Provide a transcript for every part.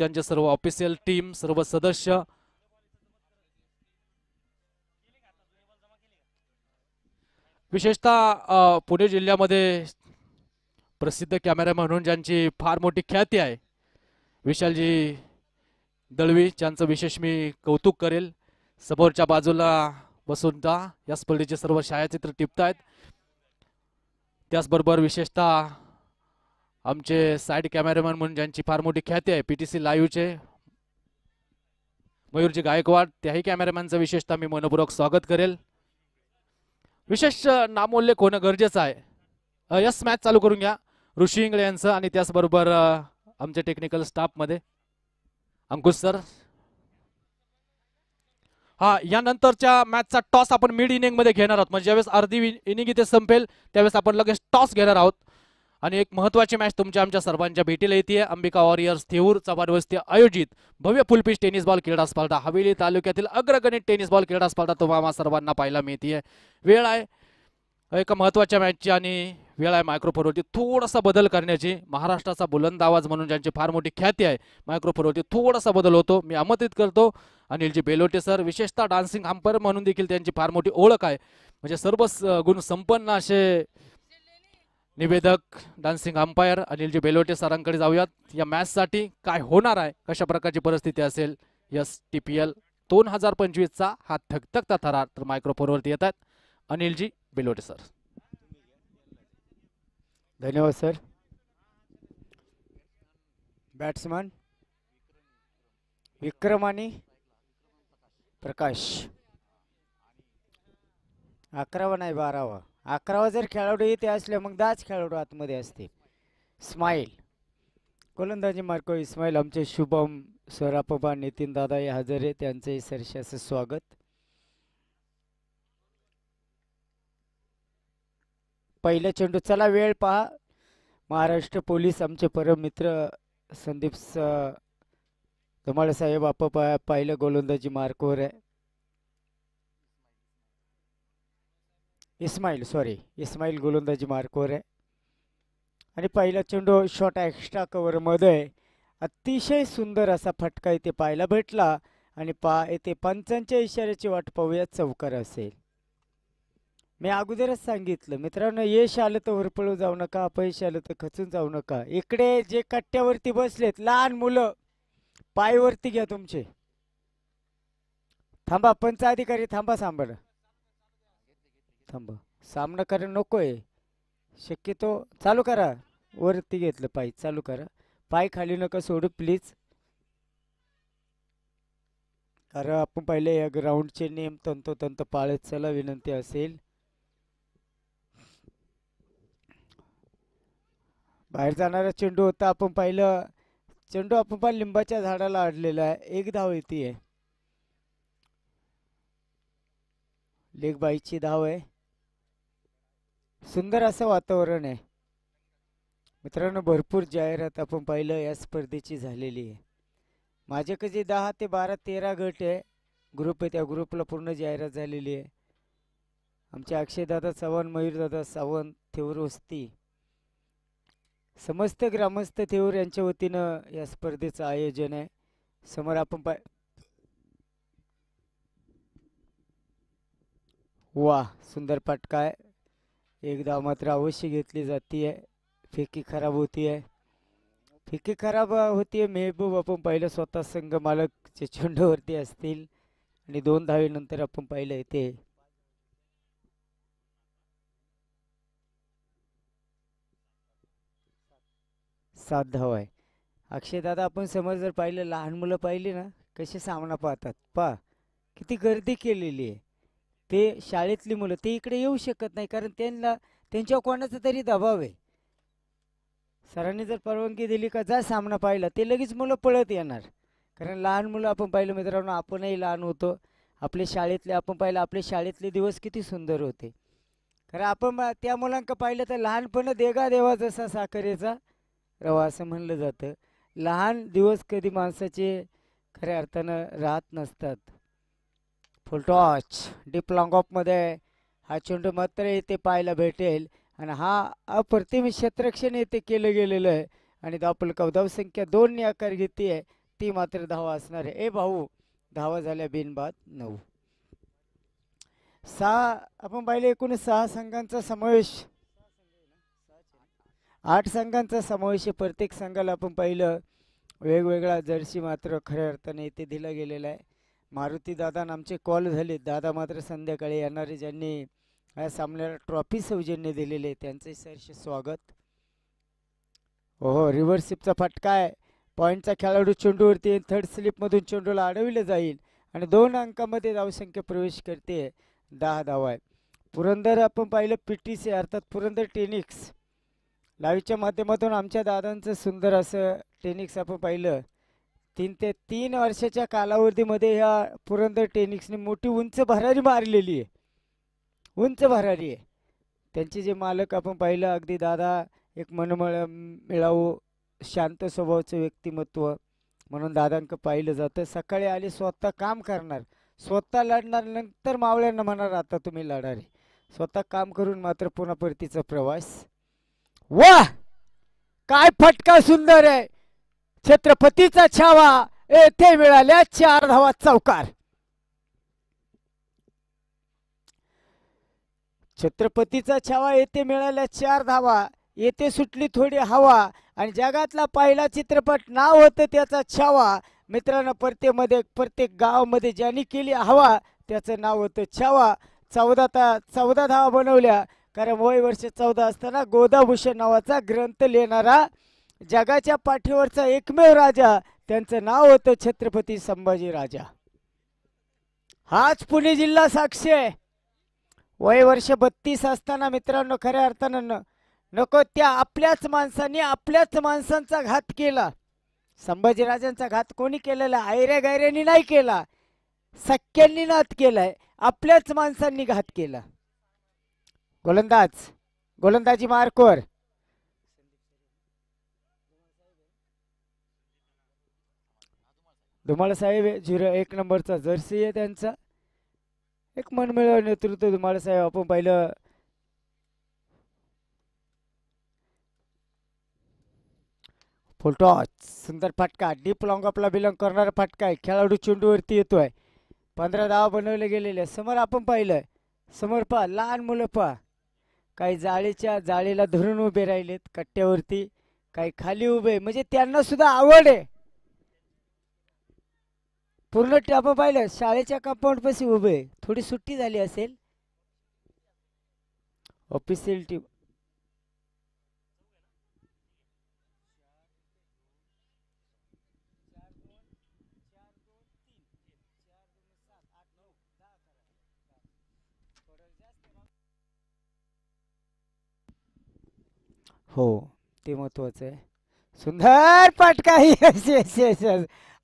त्यांचे सर्व official team, सर्व सदस्य, विशेषतः पुणे जिल्ह्यामध्ये प्रसिद्ध कॅमेरामॅन म्हणून ज्यांची फार मोठी ख्याती आहे, विशालजी दळवी, ज्यांचं विशेष मी कौतुक करेल. समोरच्या बाजूला बसून या स्पर्धेचे सर्व छायाचित्र टिपतायत. त्याचबरोबर विशेषतः आमचे साइड कॅमेरामॅन म्हणून ज्यांची फार मोठी ख्याती आहे, पीटीसी लाईव्हचे मयूरजी गायकवाड, त्याही कॅमेरामॅनचं विशेषतः मी मनपूर्वक स्वागत करेल. विशेष नामोल्लेख होणं गरजेचं आहे. यस, मॅच चालू करून घ्या ऋषी इंगळे यांचं. आणि त्याचबरोबर आमच्या टेक्निकल स्टाफमध्ये अंकुश सर. हा, यानंतरच्या मॅचचा टॉस आपण मिड इनिंग मध्ये घेणार आहोत. म्हणजे ज्यावेळेस अर्धी इनिंग इथे संपेल त्यावेळेस आपण लगेच टॉस घेणार आहोत. आणि एक महत्त्वाची मॅच तुमच्या आमच्या सर्वांच्या भेटीला येते. अंबिका वॉरियर्स थेऊर चव्हाण वस्ती आयोजित भव्य फुलपिच टेनिस बॉल क्रीडा स्पर्धा, हवेली तालुक्यातील अग्रगणित टेनिस बॉल क्रीडा स्पर्धा तुम्हाला सर्वांना पाहायला मिळते. वेळ आहे एका महत्त्वाच्या मॅचची आणि वेळ आहे मायक्रोफोनवरती थोडासा बदल करण्याची. महाराष्ट्राचा बुलंद आवाज म्हणून ज्यांची फार मोठी ख्याती आहे, मायक्रोफोनवरती थोडासा बदल होतो. मी आमंत्रित करतो अनिलजी बेलोटे सर, विशेषतः डान्सिंग अंपायर म्हणून देखील त्यांची फार मोठी ओळख आहे. म्हणजे सर्व गुण संपन्न असे निवेदक, डान्सिंग अंपायर अनिलजी बेलोटे सरांकडे जाऊयात. या मॅचसाठी काय होणार आहे, कशा प्रकारची परिस्थिती असेल, STPL 2025चा हा थकथकता थरार तर मायक्रोफोनवरती येतात अनिलजी बेलोटे सर. धन्यवाद सर. बॅट्समन विक्रम आणि प्रकाश. 11वा नाही 12वा. 11वा जर खेळाडू येते असले मग 10च खेळाडू आतमध्ये असते. स्माईल गोलंदाजी मार्को इस्माईल. आमचे शुभम सरापबा नितीन दादा हे हजर आहे, त्यांचंही सरशाचं स्वागत. पहिला चेंडू. चला वेळ पहा. महाराष्ट्र पोलीस आमचे परम मित्र संदीप धुमाळे साहेब आप पहिलं गोलंदाजी मार्कवर आहे. इस्माईल गोलंदाजी मार्कवर आहे. आणि पहिला चेंडू शॉट एक्स्ट्रा कव्हर मध्ये अतिशय सुंदर असा फटका इथे पाहायला भेटला. आणि येथे पंचांच्या इशाऱ्याची वाट पाहूया, चौकार असेल. मी अगोदरच सांगितलं मित्रांनो, यश आलं तर वरपळू जाऊ नका, अपयश आलं तर खचून जाऊ नका. इकडे जे कट्ट्यावरती बसलेत लहान मुलं, पायवरती घ्या तुमचे. थांबा, पंच अधिकारी थांबा, सांभाळा, थांबा. सामना करा नकोय शक्यतो. चालू करा, वरती घेतलं पाय, चालू करा. पाय खाली नका सोडू प्लीज. कारण आपण पहिले या ग्राउंडचे नियम तंतोतंत पाळत चला, विनंती असेल. बाहेर जाणारा चेंडू होता. आपण पाहिलं चेंडू आपण पण लिंबाच्या झाडाला अडलेला आहे. एक धाव येते, लेग बाईची धाव आहे. सुंदर असं वातावरण आहे मित्रांनो. भरपूर जाहिरात आपण पाहिलं या स्पर्धेची झालेली आहे. माझ्याकडे 10 ते 12 13 गट आहे, ग्रुप आहे. त्या ग्रुपला पूर्ण जाहिरात झालेली आहे. आमचे अक्षयदादा चव्हाण, मयूरदादा सावंत, थेऊर वस्ती, समस्त ग्रामस्थ थेऊर यांच्या वतीनं या स्पर्धेचं आयोजन आहे. समोर आपण वा सुंदर फटका आहे. एक धाव मात्र अवश्य घेतली जाते. फेकी खराब होतीये. मेहबूब आपण पाहिलं स्वतः संघ मालक चेंडूवरती असतील. आणि 2 धावेनंतर आपण पाहिलं येते 7 धाव आहे. अक्षय दादा, आपण समोर जर पाहिलं, लहान मुलं पाहिली ना कसे सामना पाहतात, पहा किती गर्दी केलेली आहे. ते शाळेतली मुलं ते इकडे येऊ शकत नाही, कारण त्यांना त्यांच्यावर कोणाचा तरी दबाव आहे. सरांनी जर परवानगी दिली का जा सामना पाहिला, ते लगेच मुलं पळत येणार. कारण लहान मुलं आपण पाहिलं मित्रांनो, आपणही लहान होतो. आपल्या शाळेतले आपण पाहिलं, आपले शाळेतले दिवस किती सुंदर होते. कारण आपण त्या मुलांना पाहिलं तर लहानपण देगा देवा जसा साखरेचा रवा असं म्हणलं जातं. लहान दिवस कधी माणसाचे खऱ्या अर्थानं राहत नसतात. फुल टॉच डीप लॉंग ऑफमध्ये हा चेंडू मात्र इथे पाहायला भेटेल. आणि हा अप्रतिम क्षेत्ररक्षण येथे केलं गेलेलं आहे. आणि धावफलक धावसंख्या 2 ने आकार घेते आहे. वरती मात्र धावा असणार आहे. भाऊ धावा झाल्या बिनबाद 9. 6 आपण पाहिले एकूण 6 संघांचा समावेश, 8 संघांचा समावेश आहे. प्रत्येक संघाला आपण पाहिलं वेगवेगळा जर्सी मात्र खऱ्या अर्थाने इथे दिला गेलेला आहे. मारुती दादा आमचे कॉल झाले, दादा मात्र संध्याकाळी येणारे ज्यांनी या सामन्याला ट्रॉफी सौजन्य दिलेले त्यांचे सहर्ष स्वागत. हो रिव्हर्सिपचा फटका आहे. पॉईंटचा खेळाडू चेंडूवरती थर्ड स्लिपमधून चेंडूला अडविलं जाईल आणि 2 अंकामध्ये धावसंख्या प्रवेश करते. 10 धावा आहे. पुरंदर आपण पाहिलं PTC अर्थात पुरंदर टेनिक्स लाईव्हच्या माध्यमातून आमच्या दादांचं सुंदर असं टेनिक्स आपण पाहिलं. 3 ते 3 वर्षाच्या कालावधीमध्ये ह्या पुरंदर टेनिक्सने मोठी उंच भरारी मारलेली आहे. उंच भरारी आहे. त्यांचे जे मालक आपण पाहिलं अगदी दादा एक मिळावू शांत स्वभावाचं व्यक्तिमत्व म्हणून दादांक पाहिलं जातं. सकाळी आले स्वतः काम करणार, स्वतः लढणार, नंतर मावळ्यांना म्हणणार आता तुम्ही लढारे. स्वतः काम करून मात्र पुन्हा परतीचा प्रवास. वाह काय फटका सुंदर आहे. छत्रपतीचा छावा येथे मिळाल्या 4 धावा चौकार. छत्रपतीचा छावा येथे मिळाल्या 4 धावा. येथे सुटली थोडी हवा आणि जगातला पहिला चित्रपट नाव होतं त्याचा छावा. मित्रांनो प्रत्येक गावामध्ये ज्यांनी केली हवा त्याचं नाव होतं छावा. 14 धावा बनवल्या. कारण वय वर्ष 14 असताना गोदाभूषण नावाचा ग्रंथ लिहिणारा जगाच्या पाठीवरचा एकमेव राजा त्यांचं नाव होतं छत्रपती संभाजी राजा. हाच पुणे जिल्हा साक्षी आहे. वय वर्ष 32 असताना मित्रांनो खऱ्या अर्थानं नको त्या आपल्याच माणसांचा घात केला. संभाजीराजांचा घात कोणी केलेला? आयऱ्या गायऱ्यांनी नाही केला, सख्यांनी नात केलाय. आपल्याच माणसांनी घात केला. गोलंदाजी मार्कवर धुमाळ साहेब 01 नंबरचा जर्सी आहे त्यांचा. एक मनमिळावू नेतृत्व धुमाळ साहेब आपण पाहिलं. फुलटॉच सुंदर फटका डीप लॉंग आपला बिलॉंग करणारा फटका आहे. खेळाडू चेंडूवरती येतोय. 15 धावा बनवले गेलेले. समोर आपण पाहिलं, समोर पहा लहान मुलं पहा, काही जाळीला धरून उभे राहिलेत कट्ट्यावरती, काही खाली उभे, म्हणजे त्यांना सुद्धा आवड आहे. पूर्ण आपण पाहिलं शाळेच्या कंपाऊंड पाशी उभे. थोडी सुट्टी झाली असेल ऑफिशियल टीम. हो ते महत्वाचं आहे. सुंदर फटका.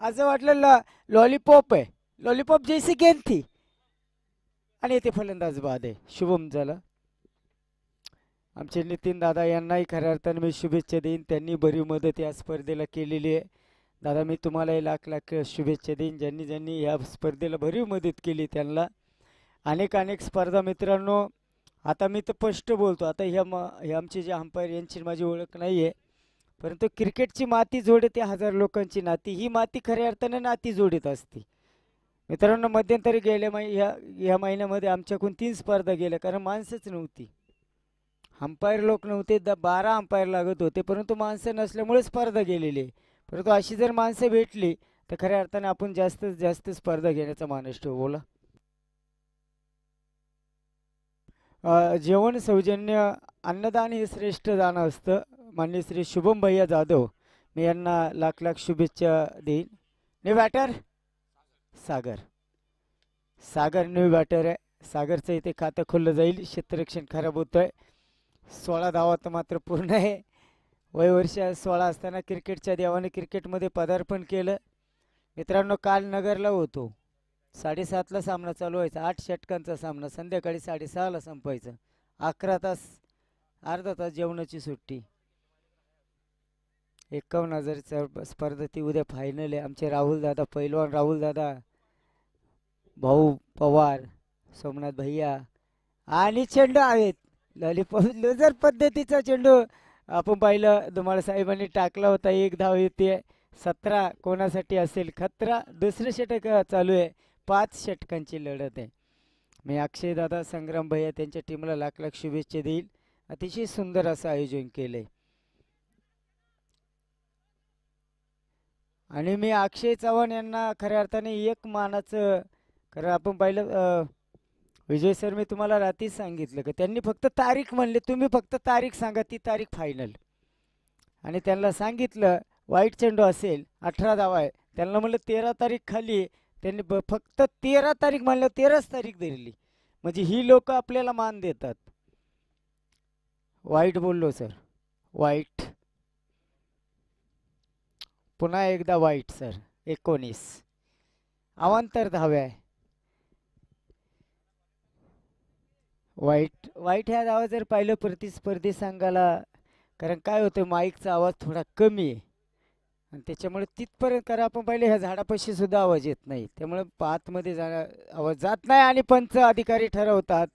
असं वाटलं लॉलीपॉप आहे, लॉलीपॉप जैसी गेंद थी. आणि ते फलंदाज बाद आहे. शुभम झाला. आमचे नितीन दादा यांनाही खऱ्या अर्थाने मी शुभेच्छा देईन. त्यांनी भरीव मदत या स्पर्धेला केलेली आहे. दादा मी तुम्हालाही लाख लाख शुभेच्छा देईन. ज्यांनी या स्पर्धेला भरीव मदत केली त्यांना. अनेक स्पर्धा मित्रांनो. आता मी तर स्पष्ट बोलतो. आता हे आमचे जे अंपायर यांची माझी ओळख नाही आहे, परंतु क्रिकेटची माती जोडते 1000 लोकांची नाती. ही माती खऱ्या अर्थाने नाती जोडत असते मित्रांनो. मध्यंतरी या महिन्यामध्ये आमच्याकडून 3 स्पर्धा गेल्या, कारण माणसंच नव्हती. अंपायर लोक नव्हते. 12 अंपायर लागत होते, परंतु माणसं नसल्यामुळे स्पर्धा गेलेली आहे. परंतु अशी जर माणसं भेटली तर खऱ्या अर्थाने आपण जास्तीत जास्त स्पर्धा घेण्याचा मानस ठेवू. बोला. जेवण सौजन्य अन्नदान हे श्रेष्ठ दान असतं. माननीय श्री शुभम भैया जाधव मी यांना लाख लाख शुभेच्छा देईन. न्यू बॅटर सागर न्यू बॅटर आहे. सागरचं इथे खातं खुललं जाईल. क्षेत्ररक्षण खराब होतंय. 16 धावा तर मात्र पूर्ण आहे. वय वर्ष 16 असताना क्रिकेटच्या देवाने क्रिकेटमध्ये पदार्पण केलं. मित्रांनो काल नगरला होतो. 7:30ला सामना चालू व्हायचा. 8 षटकांचा सामना. संध्याकाळी 6:30ला संपायचा. 11 तास अर्धा तास जेवणाची सुट्टी. 51,000 स्पर्धा ती उद्या फायनल आहे. आमचे राहुल दादा पैलवान, राहुल दादा, भाऊ पवार, सोमनाथ भैया आणि चेंडू आहेत. लॉलीपॉप लुझर पद्धतीचा चेंडू आपण पाहिलं. धुमाळ साहेबांनी टाकला होता. 1 धाव येते. 17 कोणासाठी असेल खतरा. दुसरं षटक चालू आहे. 5 षटकांची लढत आहे. मी अक्षय दादा, संग्राम भैया त्यांच्या टीमला लाख लाख शुभेच्छा देईल. अतिशय सुंदर असं आयोजन केलंय. आणि मी अक्षय चव्हाण यांना खऱ्या अर्थाने एक मानाचं, कारण आपण पाहिलं विजय सर, मी तुम्हाला रात्रीच सांगितलं की त्यांनी फक्त तारीख म्हणले, तुम्ही फक्त तारीख सांगा, ती तारीख फायनल. आणि त्यांना सांगितलं वाईट चेंडू असेल, 18 धावा आहे, त्यांना म्हणलं 13 तारीख खाली आहे. त्यांनी फक्त 13 तारीख म्हणलं, 13च तारीख धरली. म्हणजे ही लोक आपल्याला मान देतात. वाईट बोललो सर, वाईट, पुन्हा एकदा वाईट सर. 19 अवांतर धाव्या आहे. वाईट वाईट ह्या धावा जर पाहिलं प्रतिस्पर्धी संघाला, कारण काय होतं माईकचा आवाज थोडा कमी आहे आणि त्याच्यामुळे तिथपर्यंत, कारण आपण पाहिलं ह्या झाडापाशी सुद्धा आवाज येत नाही, त्यामुळे आतमध्ये आवाज जात नाही आणि पंच अधिकारी ठरवतात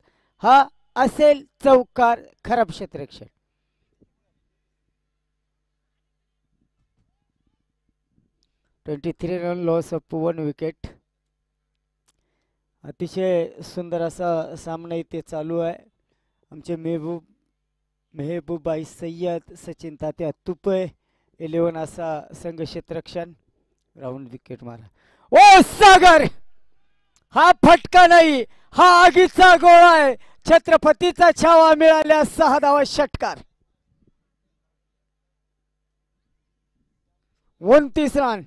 हा असेल चौकार, खराब क्षेत्ररक्षण. (23 रन लॉस ऑफ 1 विकेट). अतिशय सुंदर असा सामना इथे चालू आहे. आमचे मेहबूबाई सय्यद, सचिन तात्या तुपे, 11 असा संघ क्षेत्ररक्षण. राऊंड विकेट मारा. ओ सागर, हा फटका नाही, हा आगीचा गोळा आहे. छत्रपतीचा छावा मिळाल्या 6 धावा षटकार. 29 रन,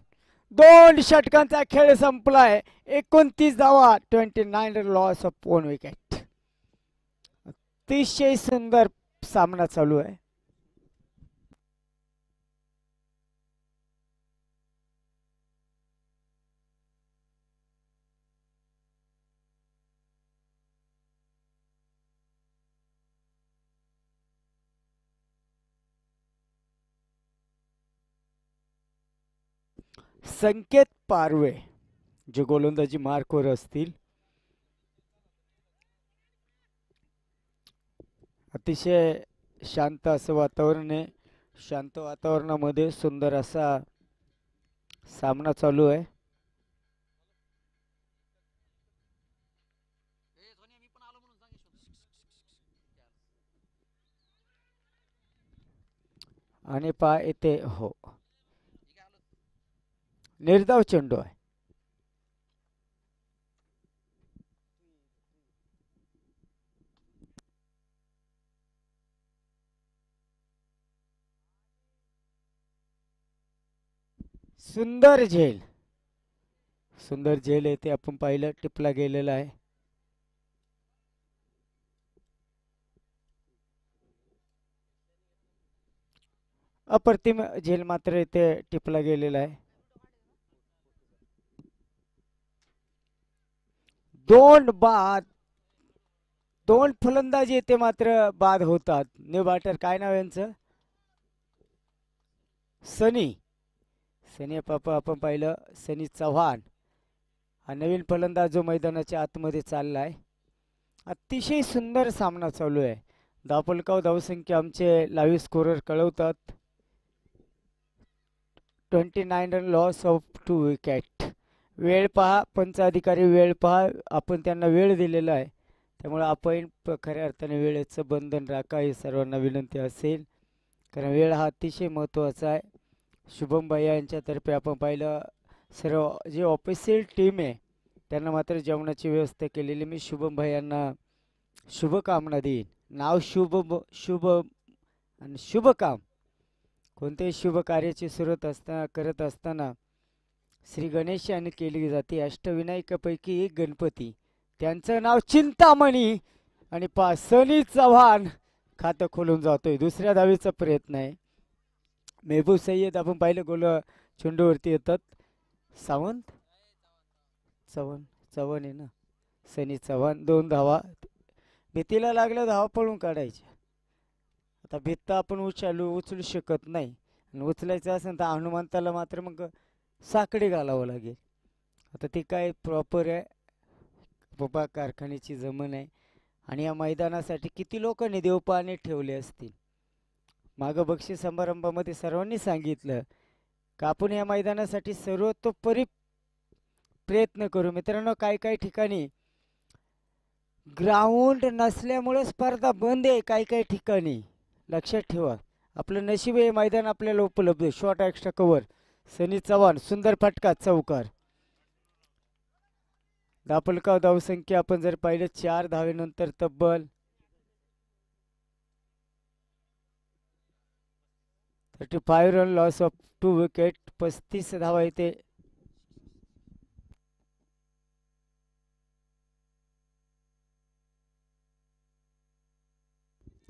2 षटकांचा खेळ संपलाय. 29 धावा, 29 रन लॉस ऑफ 1 विकेट. अतिशय सुंदर सामना चालू आहे. संकेत पारवे जे गोलंदाजी मार्कवर असतील. अतिशय शांत असं वातावरण आहे. शांत वातावरणामध्ये सुंदर असा सामना चालू आहे. आणि पा येते हो, निर्धाव चेंडू आहे. सुंदर झेल, सुंदर झेल येते आपण पाहिलं, टिपला गेलेला आहे. अप्रतिम झेल मात्र इथे टिपला गेलेला आहे. 2 बाद, 2 फलंदाजी येते मात्र बाद होतात. न्यू बॅटर काय नाव यांचं, सनी, सनी पापा आपण पाहिलं, सनी चव्हाण हा नवीन फलंदाज जो मैदानाच्या आतमध्ये चाललाय. अतिशय सुंदर सामना चालू आहे. धावफलकावर धावसंख्या आमचे लाईव्ह स्कोरर कळवतात. 29 रन लॉस ऑफ 2 विकेट. वेळ पहा, पंच अधिकारी वेळ पहा, आपण त्यांना वेळ दिलेला आहे, त्यामुळे आपण खऱ्या अर्थाने वेळेचं बंधन राखा ही सर्वांना विनंती असेल, कारण वेळ हा अतिशय महत्त्वाचा आहे. शुभम भैया यांच्यातर्फे आपण पाहिलं सर्व जे ऑफिशियल टीम आहे त्यांना मात्र जेवणाची व्यवस्था केलेली. मी शुभम भैयांना शुभकामना देईन. नाव शुभ आणि शुभ काम, कोणत्याही शुभ कार्याची सुरुवात करत असताना श्री गणेश यांनी केली जाते. अष्टविनायकापैकी एक गणपती, त्यांचं नाव चिंतामणी. आणि सनी चव्हाण खातं खोलून जातोय. दुसऱ्या धावेचा प्रयत्न आहे. मेहबूब सय्यद आपण पाहिलं गोल चेंडूवरती येतात. सावंत चव्हाण आहे ना, सनी चव्हाण. 2 धावा, भीतीला लागल्या धावा पळून काढायच्या. आता भित्त आपण उचलू शकत नाही, आणि उचलायचं असेल तर हनुमंताला मात्र मग साकडे घालावं लागेल. आता ती काय प्रॉपर आहे बाबा, कारखान्याची जमीन आहे, आणि या मैदानासाठी किती लोकांनी देवपाने ठेवले असतील. मागं बक्षीस समारंभामध्ये सर्वांनी सांगितलं का आपण या मैदानासाठी सर्वतोपरी प्रयत्न करू. मित्रांनो, काही काही ठिकाणी ग्राउंड नसल्यामुळे स्पर्धा बंद आहे. काही काही ठिकाणी लक्षात ठेवा. आपलं नशीब हे मैदान आपल्याला उपलब्ध आहे. शॉर्ट एक्स्ट्रा कव्हर सनी चव्हाण, सुंदर फटका, चौकार. धापलकाव धावसंख्या आपण जर पाहिलं 4 धावेनंतर तब्बल 35 रन, लॉस ऑफ 2 विकेट. 35 धावा येते.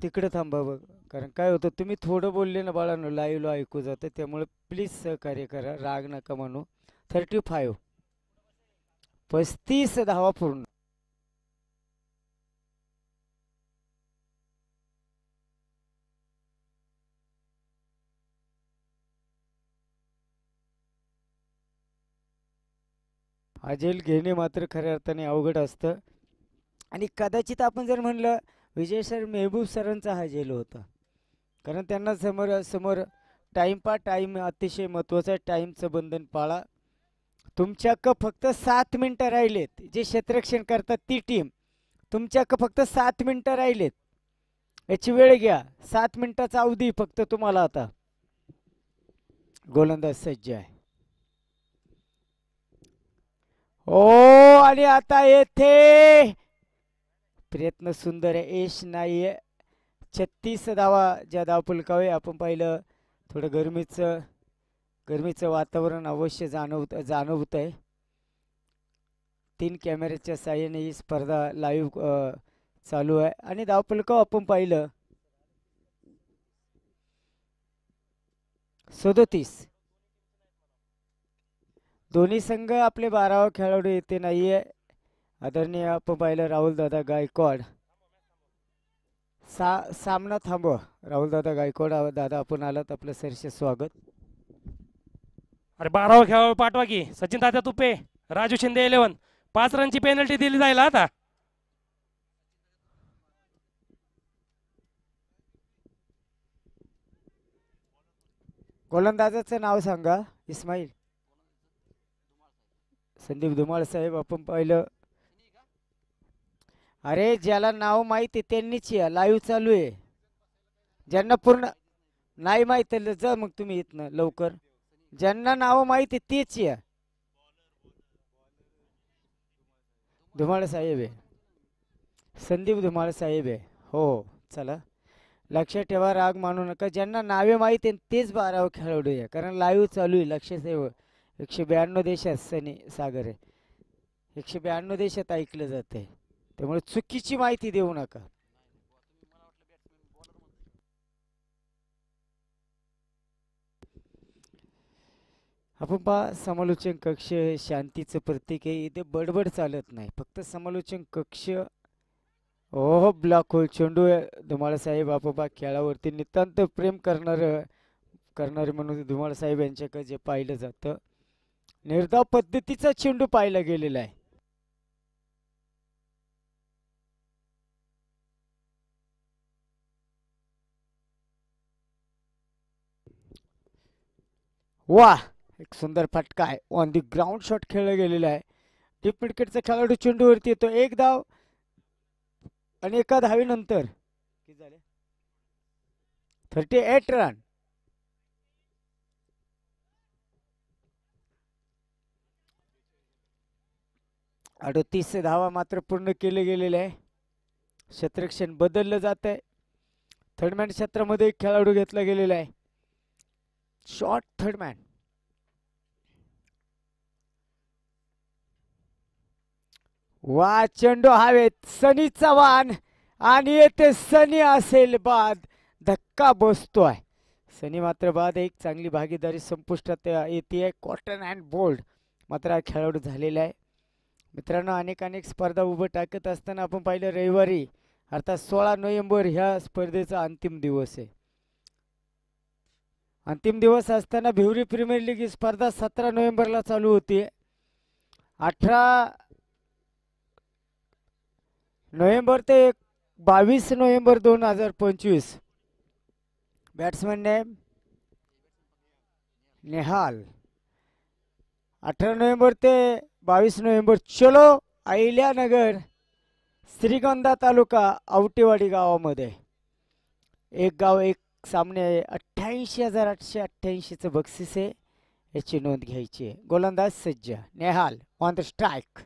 तिकडे थांबा बघ, कारण काय होतं, तुम्ही थोडं बोलले ना बाळांनो, लाईव्हला ऐकू जातं. त्यामुळे प्लीज सहकार्य करा, राग नका म्हणू. 35, 35 धावा पूर्ण. हा झेल घेणे मात्र खऱ्या अर्थाने अवघड असतं. आणि कदाचित आपण जर म्हणलं विजय सर, मेहबूब सरांचा हा झेल होता. कारण त्यांना समोर समोर टाईम अतिशय महत्त्वाचं. टाईमचं बंधन पाळा. तुमच्याकडं फक्त 7 मिनटं राहिलेत. जे क्षेत्ररक्षण करतात ती टीम, तुमच्याकडं फक्त 7 मिनटं राहिलेत. याची वेळ घ्या. 7 मिनिटाचा अवधी फक्त तुम्हाला. आता गोलंदाज सज्ज आहे. ओ, आणि आता येथे प्रयत्न सुंदर आहे, यश नाहीये. 36 धावा ज्या धावफलकावे. आपण पाहिलं थोडं गरमीचं वातावरण अवश्य जाणवत आहे. 3 कॅमेऱ्याच्या साहाय्याने ही स्पर्धा लाईव्ह चालू आहे. आणि धावफलकाव आपण पाहिलं 37. दोन्ही संघ आपले 12 खेळाडू येथे नाहीये. आदरणीय आपण पाहिलं राहुल दादा गायकवाड. सामना थांबवा. राहुल दादा गायकवाड दादा, आपण आलात, आपलं सरसे स्वागत. अरे 12 खेळाडू पाठवा की. सचिन तात्या तुपे, राजू शिंदे 11. 5 रनची पेनल्टी दिली जाईल आता. गोलंदाजाचं नाव सांगा. इस्माईल संदीप धुमाळ साहेब. आपण पाहिलं, अरे ज्याला नाव माहिती त्यांनीच या. लाईव्ह चालू आहे. ज्यांना पूर्ण नाही माहित जा मग तुम्ही इथनं लवकर. ज्यांना नाव माहिती तेच या. धुमाळ साहेब आहे, संदीप धुमाळ साहेब आहे. हो, चला लक्षात ठेवा, राग मानू नका. ज्यांना नावे माहिती तेच 12 खेळाडू आहे. कारण लाईव्ह चालू आहे. लक्षात ठेवा. 192 देशात सनी सागर आहे. 192 देशात ऐकलं जाते. त्यामुळे चुकीची माहिती देऊ नका. आपण पहा, समालोचन कक्ष हे शांतीचं प्रतीक आहे. इथे बडबड चालत नाही, फक्त समालोचन कक्ष. ओहो, ब्लॉक होल चेंडू आहे. धुमाळ साहेब आपण पहा खेळावरती नितांत प्रेम करणारे म्हणून धुमाळ साहेब यांच्याकडे जे पाहिलं जातं, निर्धाव पद्धतीचा चेंडू पाहिला गेलेला आहे. वाह, एक सुंदर फटका आहे. ऑन दी ग्राउंड शॉट खेळला गेलेला आहे. डीप विकेटचा खेळाडू चेंडूवरती येतो. 1 धाव आणि 1 धावेनंतर किती झाले? 38 रन. आणि 30 धावा मात्र पूर्ण केले गेलेले आहे. क्षेत्ररक्षण बदललं जात आहे. थर्डमॅन क्षेत्रामध्ये एक खेळाडू घेतला गेलेला आहे. Short third man. वा, चेंडू हवेत. सनी चव्हाण, आणि येथे सनी असेल बाद. धक्का बसतोय. सनी मात्र बाद. एक चांगली भागीदारी संपुष्टात येते. कॉटन अँड बोल्ड मात्र हा खेळाडू झालेला आहे. मित्रांनो, अनेक स्पर्धा उभं टाकत असताना आपण पाहिलं रविवारी अर्थात 16 नोव्हेंबर ह्या स्पर्धेचा अंतिम दिवस आहे. अंतिम दिवस असताना भिवरी प्रीमियर लीग ही स्पर्धा 17 नोव्हेंबरला चालू होती. 18 नोव्हेंबर ते 22 November 2025. Batsman name Nehal. 18 November ते 22 नोव्हेंबर चलो अहिल्यानगर श्रीगोंदा तालुका आवटेवाडी गावामध्ये एक गाव एक सामने आहे. 88,888चं बक्षीस आहे. याची नोंद घ्यायची आहे. गोलंदाज सज्ज. Nehal on the strike.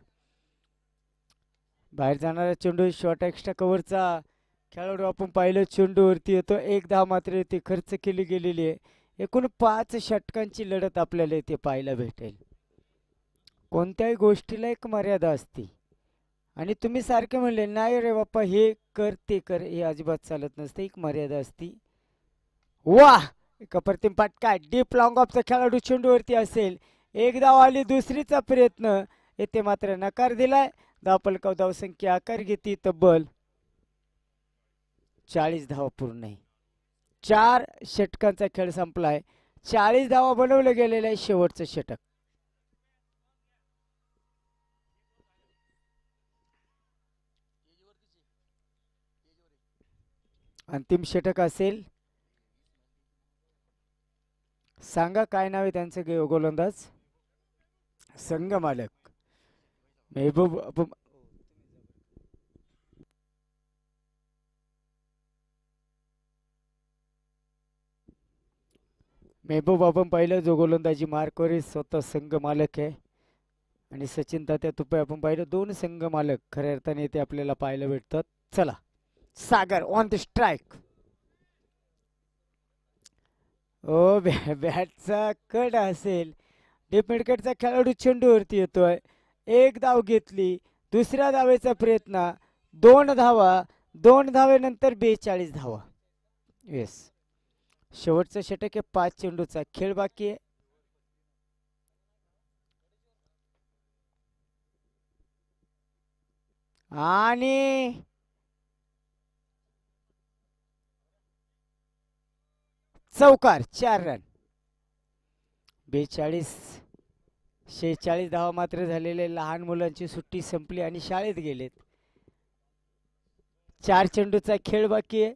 बाहेर जाणारा चेंडू शॉर्ट एक्स्ट्रा कव्हरचा खेळाडू आपण पाहिलं चेंडूवरती येतो. एक धाव मात्र इथे खर्च केली गेलेली आहे. एकूण 5 षटकांची लढत आपल्याला इथे पाहायला भेटेल. कोणत्याही गोष्टीला एक मर्यादा असते आणि तुम्ही सारखे म्हणले नाही रे बाप्पा हे कर ते कर, हे अजिबात चालत नसते. एक मर्यादा असती. वाह, एक अप्रतिम फटका. डीप लॉंग ऑफचा खेळाडू चेंडूवरती असेल. एक धाव आली. दुसरीचा प्रयत्न येथे मात्र नकार दिलाय. धावपलकाव धावसंख्या आकार घेते तब्बल 40 धावा पूर्ण आहे. 4 षटकांचा खेळ संपलाय. 40 धावा बनवले गेलेले आहे. शेवटचं षटक. अंतिम षटक असेल. सांगा काय नाव आहे त्यांचं गोलंदाज. संघ मालक महबूब. महबूब आपण पाहिलं जो गोलंदाजी मार्कवर स्वतः संघ मालक आहे. आणि सचिन तात्या तुपे आपण पाहिलं 2 संघ मालक खऱ्या अर्थाने ते आपल्याला पाहायला भेटतात. चला सागर ऑन द स्ट्राईक. ओ बॅटचा कड असेल. डीप मिडकटचा खेळाडू चेंडूवरती येतोय. एक धाव घेतली. दुसऱ्या धावेचा प्रयत्न. 2 धावा. 2 धावेनंतर 42 धावा. येस, शेवटचं षटक आहे. 5 चेंडूचा खेळ बाकी आहे. आणि चौकार 4 रन. 46 धावा मात्र झालेले. लहान मुलांची सुट्टी संपली आणि शाळेत गेलेत. 4 चेंडूचा खेळ बाकी आहे.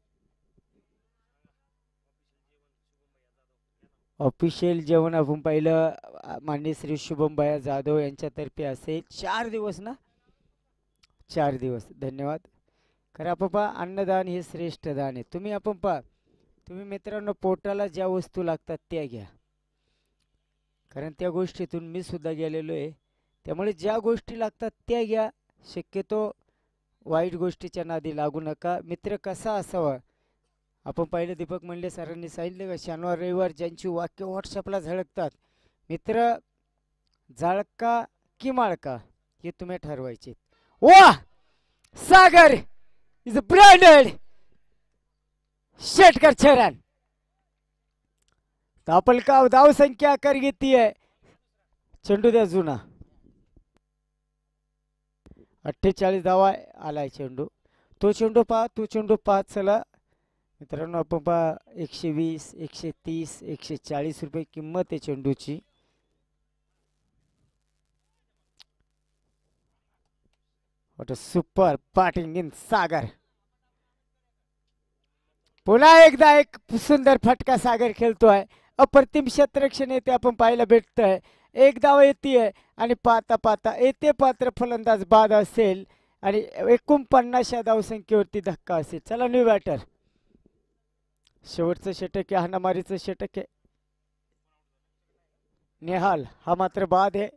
ऑफिशियल जेवण आपण पाहिलं माननीय श्री शुभम भैया जाधव यांच्यातर्फे असेल. 4 दिवस ना. 4 दिवस. धन्यवाद. खरं पप्पा अन्नदान हे श्रेष्ठ दान आहे. तुम्ही आपण पहा, तुम्ही मित्रांनो पोटाला ज्या वस्तू लागतात त्या घ्या. कारण त्या गोष्टीतून मी सुद्धा गेलेलो आहे. त्यामुळे ज्या गोष्टी लागतात त्या घ्या. शक्यतो वाईट गोष्टीच्या नादी लागू नका. मित्र कसा असावा आपण पाहिलं. दीपक मंडले सरांनी सांगितलं का शनिवार रविवार ज्यांची वाक्य व्हॉट्सअपला झळकतात, मित्र जाळका की माळका हे तुम्ही ठरवायचे. वा, सागर इज ब्रँडेड. षटकार 6 रन. धावपलकाव धावसंख्या आकार घेतीये. चेंडू द्या जुना. 48 धावा आलाय चेंडू. तो चेंडू पहा. चला मित्रांनो आपण पहा 120, 130, 140 रुपये किंमत आहे चेंडूची. What a super batting in Sagar. पुन्हा एकदा एक सुंदर फटका सागर खेळतोय. अप्रतिम क्षेत्ररक्षण येते आपण पाहायला भेटतंय. एक धाव येते आणि पाहता पाहता येते पात्र फलंदाज बाद असेल आणि 49 धावसंख्येवरती धक्का असेल. चला न्यू बॅटर. शेवटचं षटक आहे. हाणामारीचं षटक आहे. नेहाल हा मात्र बाद आहे.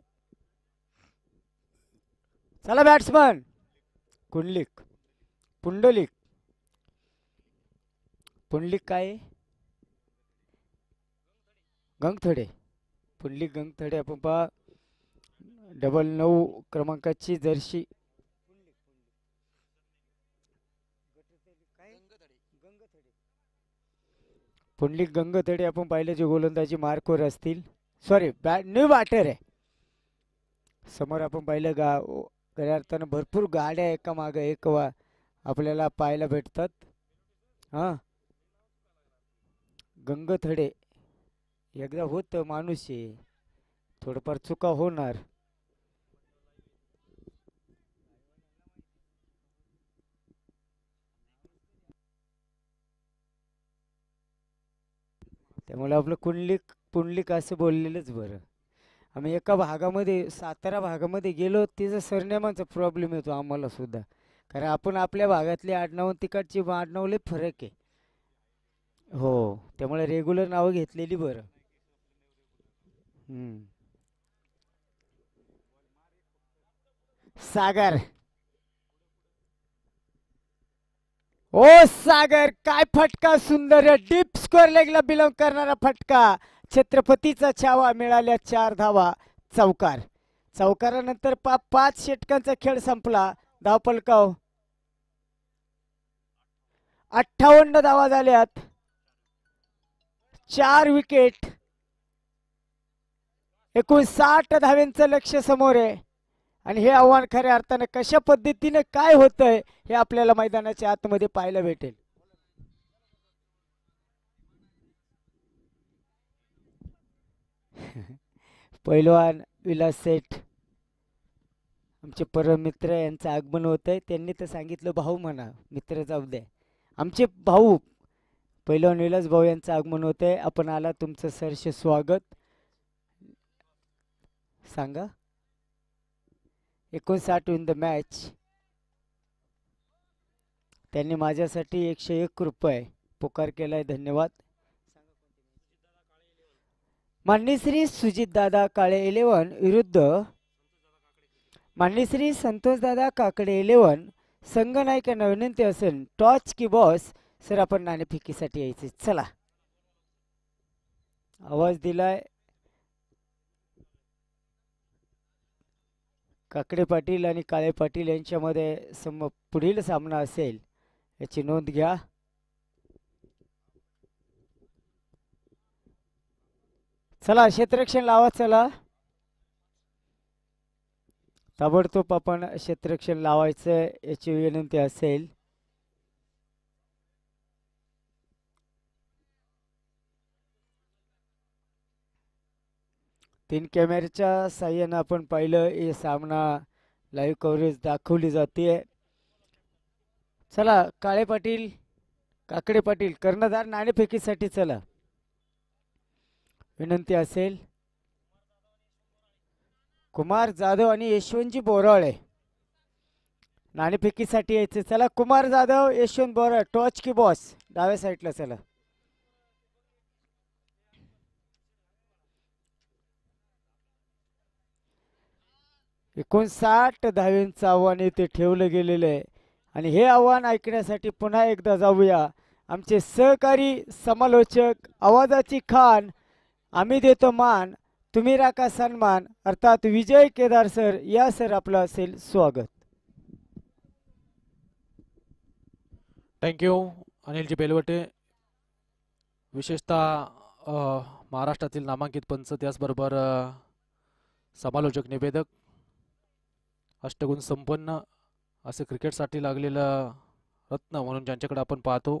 चला बॅट्समन पुंडलिक. काय गंगथडे. पुंडलिक गंगथडे आपण पहा 99 क्रमांकाची जर्सी. पुंडलिक गंगथडे आपण पाहिलं जे गोलंदाजी मार्कवर असतील. सॉरी न्यू बॅटर आहे. समोर आपण पाहिलं खऱ्या अर्थानं भरपूर गाड्या एका मागे एक आपल्याला पाहायला भेटतात. हां, गंगथडे एकदा होतं माणूस आहे. थोडंफार चुका होणार. त्यामुळे आपलं पुंडलिक असं बोललेलंच बरं. आम्ही एका भागामध्ये सातारा भागामध्ये गेलो, तिथं सरनेमांचा प्रॉब्लेम येतो आम्हाला सुद्धा, कारण आपण आपल्या भागातले आडनाव आणि तिकडची आडनाव लय फरक आहे. हो, त्यामुळे रेग्युलर नावं घेतलेली बरं. हम्म. सागर, ओ सागर, काय फटका! सुंदर डीप स्कोअर लेगला बिलॉंग करणारा फटका. छत्रपतीचा छावा, मिळाल्या 4 धावा. चौकार. चौकारानंतर 5 षटकांचा खेळ संपला. धावफलकाव 58 धावा झाल्यात. 4 विकेट. एकूण 60 धाव्यांचं लक्ष समोर आहे. आणि हे आव्हान खऱ्या अर्थानं कशा पद्धतीने काय होतंय हे आपल्याला मैदानाच्या आतमध्ये पाहायला भेटेल. पैलवान विलास सेठ आमचे परम मित्र यांचं आगमन होत आहे. त्यांनी तर सांगितलं भाऊ म्हणा, मित्र जाऊ द्या. आमचे भाऊ पैलवान विलास भाऊ यांचं आगमन होत आहे. आपण आला, तुमचं सहर्ष स्वागत. सांगा. 59 इन द मॅच. त्यांनी माझ्यासाठी 101 रुपये पुकार केलाय, धन्यवाद. मान्यश्री सुजितदादा काळे 11 विरुद्ध मान्यश्री संतोषदादा काकडे 11. संघनायकांना विनंती असेल, टॉच की बॉस. सर आपण नाणेफेकीसाठी यायचे. चला. आवाज दिलाय काकडे पाटील आणि काळे पाटील यांच्यामध्ये पुढील सामना असेल, याची नोंद घ्या. चला क्षेत्ररक्षण लावा. चला ताबडतोब आपण क्षेत्ररक्षण लावायचं याची विनंती असेल. तीन कॅमेऱ्याच्या साह्यानं आपण पाहिलं, हे सामना लाईव्ह कव्हरेज दाखवली जाते. चला काळे पाटील काकडे पाटील कर्णधार नाणेफेकीसाठी चला, विनंती असेल. कुमार जाधव आणि यशवंतजी बोराळे नाणेफेकीसाठी यायचे. चला कुमार जाधव, यशवंत बोराळे, टॉच की बॉस डाव्या साईडला. चला. एकूण 60 धाव्यांचं आव्हान इथे ठेवलं गेलेलं आहे. आणि हे आव्हान ऐकण्यासाठी पुन्हा एकदा जाऊया. आमचे सहकारी समालोचक, आवाजाची खान, आम्ही देतो मान, तुम्ही राखा सन्मान, अर्थात विजय केदार सर. या सर आपलं असेल स्वागत. थँक्यू अनिलजी बेलवटे. विशेषतः महाराष्ट्रातील नामांकित पंच, त्याचबरोबर समालोचक, निवेदक, अष्टगुण संपन्न असे क्रिकेटसाठी लागलेलं रत्न म्हणून ज्यांच्याकडे आपण पाहतो.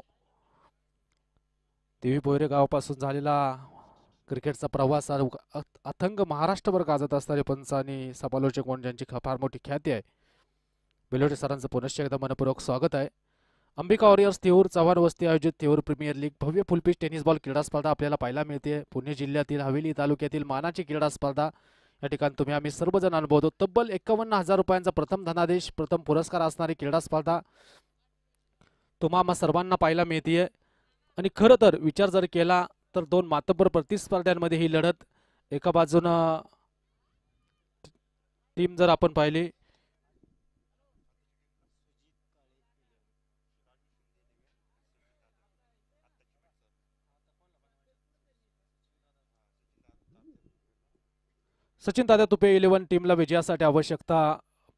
देवी पोयरे गावापासून झालेला क्रिकेटचा प्रवास अथंग महाराष्ट्रभर गाजत असणारे पंच आणि समालोचक म्हणून ज्यांची फार मोठी ख्याती आहे. बेलोटे सरांचं पुनश्च एकदा मनपूर्वक स्वागत आहे. अंबिका वॉरियर्स थेऊर चव्हाण वस्ती आयोजित थेऊर प्रीमियर लीग भव्य फुलपीच टेनिस बॉल क्रीडा स्पर्धा आपल्याला पाहायला मिळते. पुणे जिल्ह्यातील हवेली तालुक्यातील मानाची क्रीडा स्पर्धा या ठिकाणी तुम्ही आम्ही सर्वजण अनुभवतो. तब्बल 51,000 रुपयांचा प्रथम धनादेश, प्रथम पुरस्कार असणारी क्रीडा स्पर्धा तुम्हा सर्वांना पाहायला मिळते. आणि खरं तर विचार जर केला तर 2 मातब्बर प्रतिस्पर्ध्यांमध्ये ही लढत, एका बाजूनं टीम जर आपण पाहिली सचिन दादा तुपे 11 टीमला विजयासाठी आवश्यकता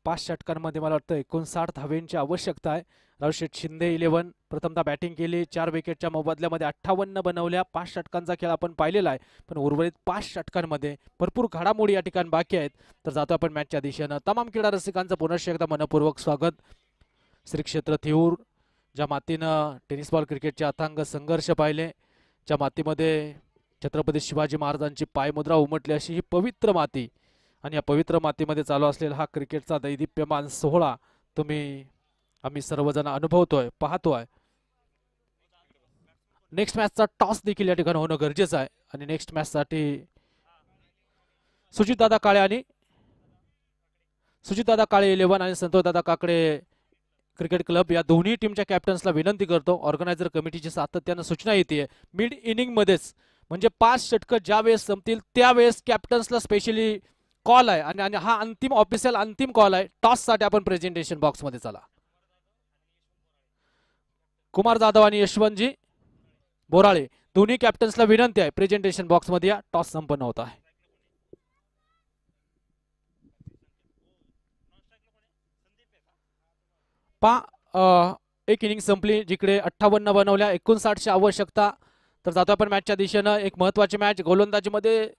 5 षटकांमध्ये मला वाटतं 59 धावेंची आवश्यकता आहे. रावशेठ शिंदे 11 प्रथमतः बॅटिंग केली, 4 विकेटच्या मोबदल्यामध्ये 58 बनवल्या. 5 षटकांचा खेळ आपण पाहिलेला आहे, पण उर्वरित 5 षटकांमध्ये भरपूर घडामोडी या ठिकाणी बाकी आहेत. तर जातो आपण मॅचच्या दिशेनं. तमाम क्रीडा रसिकांचं पुनश्च एकदा मनपूर्वक स्वागत. श्री क्षेत्र थेऊर, ज्या मातीनं टेनिस बॉल क्रिकेटचे अथांग संघर्ष पाहिले, ज्या मातीमध्ये छत्रपती शिवाजी महाराजांची पायमुद्रा उमटली अशी ही पवित्र माती, आणि या पवित्र मातीमध्ये चालू असलेला हा क्रिकेटचा दैदिप्यमान सोहळा आम्ही सर्वजण अनुभवतोय, पाहतोय. नेक्स्ट मॅचचा टॉस देखील या ठिकाणी होणं गरजेचं आहे आणि नेक्स्ट मॅचसाठी सुजितदादा काळे आणि सुजितदादा काळे 11 आणि संतोषदादा काकडे क्रिकेट क्लब या दोन्ही टीमच्या कॅप्टन्सला विनंती करतो. ऑर्गनायझर कमिटीची सातत्यानं सूचना येते मिड इनिंग मध्येच म्हणजे 5 षटकं ज्या वेळेस संपतील त्यावेळेस कॅप्टन्सला स्पेशली कॉल आहे आणि हा अंतिम ऑफिशियल अंतिम कॉल आहे. टॉस साठी आपण प्रेझेंटेशन बॉक्स मध्ये चला. कुमार जाधव आणि यशवंतजी बोराळे दोन्ही कॅप्टन्सला विनंती आहे प्रेझेंटेशन बॉक्स मध्ये या. टॉस संपन्न होत आहे. एक इनिंग संपली जिकडे 58 बनवल्या 59ची आवश्यकता. तर जातो आपण मॅचच्या दिशेनं. एक महत्वाची मॅच गोलंदाजीमध्ये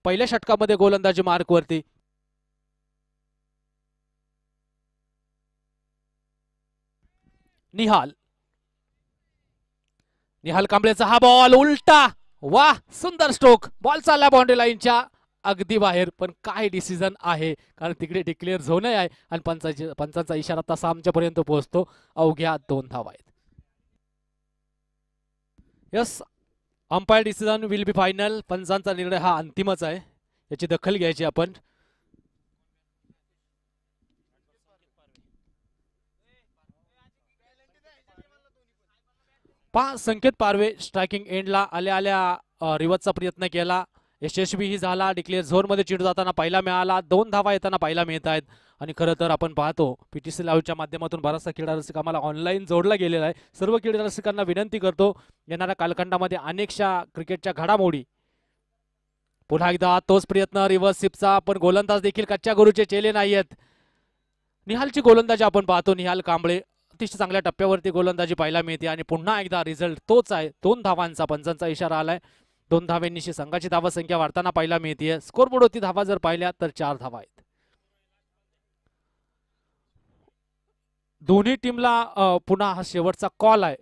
पहिल्या षटकामध्ये गोलंदाजी मार्क वरती. निहाल कांबळेचा हा बॉल उलटा. वाह सुंदर स्ट्रोक. बॉल चालला बाउंड्री लाईनच्या अगदी बाहेर. पण काय डिसिजन आहे कारण तिकडे डिक्लेअर झोन आहे आणि पंचांचा इशारा तसा आमच्यापर्यंत पोहोचतो. अवघ्या 2 धावा आहेत. Yes umpire decision will be final. पंचांचा निर्णय हा अंतिमच आहे. याची दखल घ्यायची आपण. संकेत पारवे स्ट्रायकिंग एंडला आल्या रिवर्सचा प्रयत्न केला. यशस्वीही झाला. डिक्लेअर झोन मध्ये चेंडू जाताना पाहायला मिळाला. 2 धावा येताना पाहायला मिळत आहेत. आणि खरं तर आपण पाहतो पीटीसी लाईव्हच्या माध्यमातून बराचसा क्रीडा रसिक आम्हाला ऑनलाईन जोडला गेलेला आहे. सर्व क्रीडा रसिकांना विनंती करतो येणाऱ्या कालखंडामध्ये अनेकशा क्रिकेटच्या घडामोडी. पुन्हा एकदा तोच प्रयत्न रिव्हर्स स्वीपचा. पण गोलंदाज देखील कच्च्या गुरूचे चेले नाहीयेत. निहालची गोलंदाजी आपण पाहतो. निहाल कांबळे अतिशय चांगल्या टप्प्यावरती गोलंदाजी पाहायला मिळते आणि पुन्हा एकदा रिझल्ट तोच आहे. 2 धावांचा पंचांचा इशारा आलाय. 2 धावांनीशी संघाची धावा संख्या वाढताना पाहायला मिळते. स्कोरबोर्ड वरती धावा जर पाहिल्या तर 4 धावा आहेत. दोन्ही टीमला पुन्हा हा शेवटचा कॉल आहे.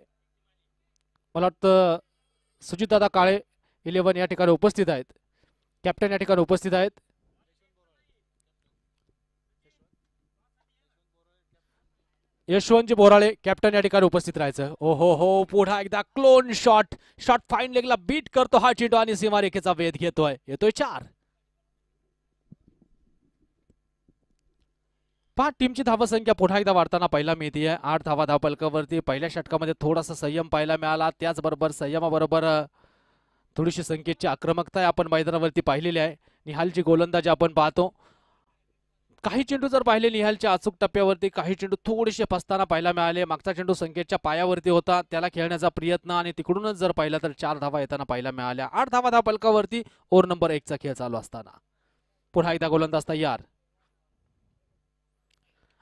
मला वाटतं सुजितदादा काळे 11 या ठिकाणी उपस्थित आहेत. कॅप्टन या ठिकाणी उपस्थित आहेत. यशवंतजी बोराळे कॅप्टन या ठिकाणी उपस्थित राहायचं. हो पुन्हा एकदा क्लोन शॉट फाईन लेगला बीट करतो हा चेंडू आणि सीमारेखेचा वेध घेतोय. येतोय 4. टीमची धावसंख्या पुन्हा एकदा वाढताना पाहायला मिळते. 8 धावा धावपलकावरती. पहिल्या षटकामध्ये थोडासा संयम पाहायला मिळाला. त्याचबरोबर संयमाबरोबर थोडीशी संकेतची आक्रमकता आपण मैदानावरती पाहिलेली आहे. निहालची गोलंदाजी आपण पाहतो. काही चेंडू जर पाहिले निहालच्या अचूक टप्प्यावरती, काही चेंडू थोडेसे फसताना पाहायला मिळाले. मागचा चेंडू संकेतच्या पायावरती होता, त्याला खेळण्याचा प्रयत्न आणि तिकडूनच जर पाहिलं तर 4 धावा येताना पाहायला मिळाल्या. 8 धावा धावपलकावरती ओव्हर नंबर 1 चा खेळ चालू असताना पुन्हा एकदा गोलंदाज तयार.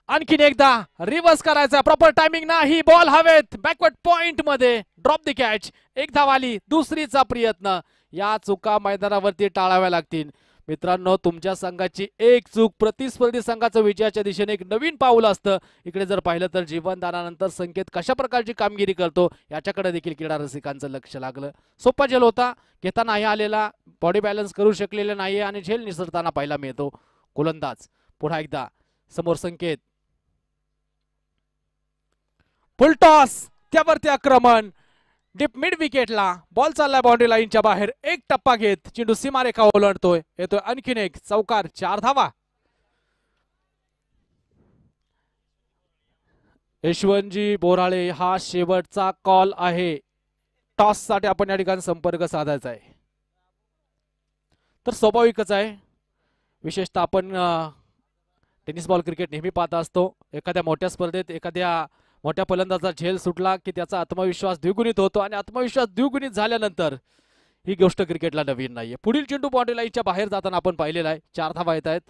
आणखीन एकदा रिव्हर्स करायचा. प्रॉपर टायमिंग नाही. बॉल हवेत बॅकवर्ड पॉइंट मध्ये. Drop the catch. 1 धाव आली. दुसरीचा प्रयत्न. या चुका मैदानावरती टाळाव्या लागतील. मित्रांनो तुमच्या संघाची एक चूक प्रतिस्पर्धी संघाचं विजयाच्या दिशेने एक नवीन पाऊल असतं. इकडे जर पाहिलं तर जीवनदानानंतर संकेत कशा प्रकारची कामगिरी करतो याच्याकडे देखील क्रीडा रसिकांचं लक्ष लागलं. सोपा झेल होता. घेता नाही आलेला. बॉडी बॅलन्स करू शकलेले नाहीये आणि झेल निसरताना पाहायला मिळतो. गोलंदाज पुन्हा एकदा समोर संकेत. फुल टॉस. त्यावरती आक्रमण. डीप मिड विकेटला बॉल चाललाय बाउंड्री लाईनच्या बाहेर. 1 टप्पा घेत चेंडू सीमारेखा ओलांडतोय. येतोय आणखीन एक चौकार. 4 धावा. यशवंतजी बोराळे हा शेवटचा कॉल आहे. टॉस साठी आपण या ठिकाणी संपर्क साधायचा आहे. तर स्वाभाविकच आहे. विशेषतः आपण टेनिस बॉल क्रिकेट नेहमी पाहत असतो. एखाद्या मोठ्या स्पर्धेत एखाद्या मोठ्या फलंदाजाचा झेल सुटला की त्याचा आत्मविश्वास द्विगुणित होतो आणि आत्मविश्वास द्विगुणित झाल्यानंतर ही गोष्ट क्रिकेटला नवीन नाहीये. पुढील चेंडू बाउंड्री लाईनच्या बाहेर जाताना आपण पाहिलेला आहे. 4 धावा येत आहेत.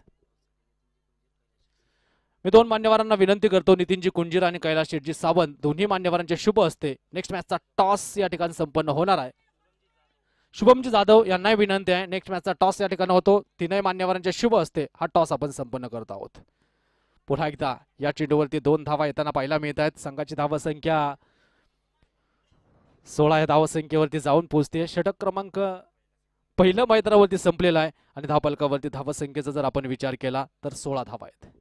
मी 2 मान्यवरांना विनंती करतो. नितीनजी कुंजीर आणि कैलास शेठजी सावंत दोन्ही मान्यवरांचे शुभ असते. नेक्स्ट मॅचचा टॉस या ठिकाणी संपन्न होणार आहे. शुभमजी जाधव यांनाही विनंती आहे. नेक्स्ट मॅचचा टॉस या ठिकाणी होतो. 3ही मान्यवरांचे शुभ असते. हा टॉस आपण संपन्न करत आहोत. पुन्हा एकदा या चेंडूवरती 2 धावा येताना पाहायला मिळत आहेत. संघाची धावसंख्या 16 या धावसंख्येवरती जाऊन पोहोचते. षटक क्रमांक पहिलं मैदानावरती संपलेला आहे आणि धावपलकावरती धावसंख्येचा जर आपण विचार केला तर 16 धावा आहेत.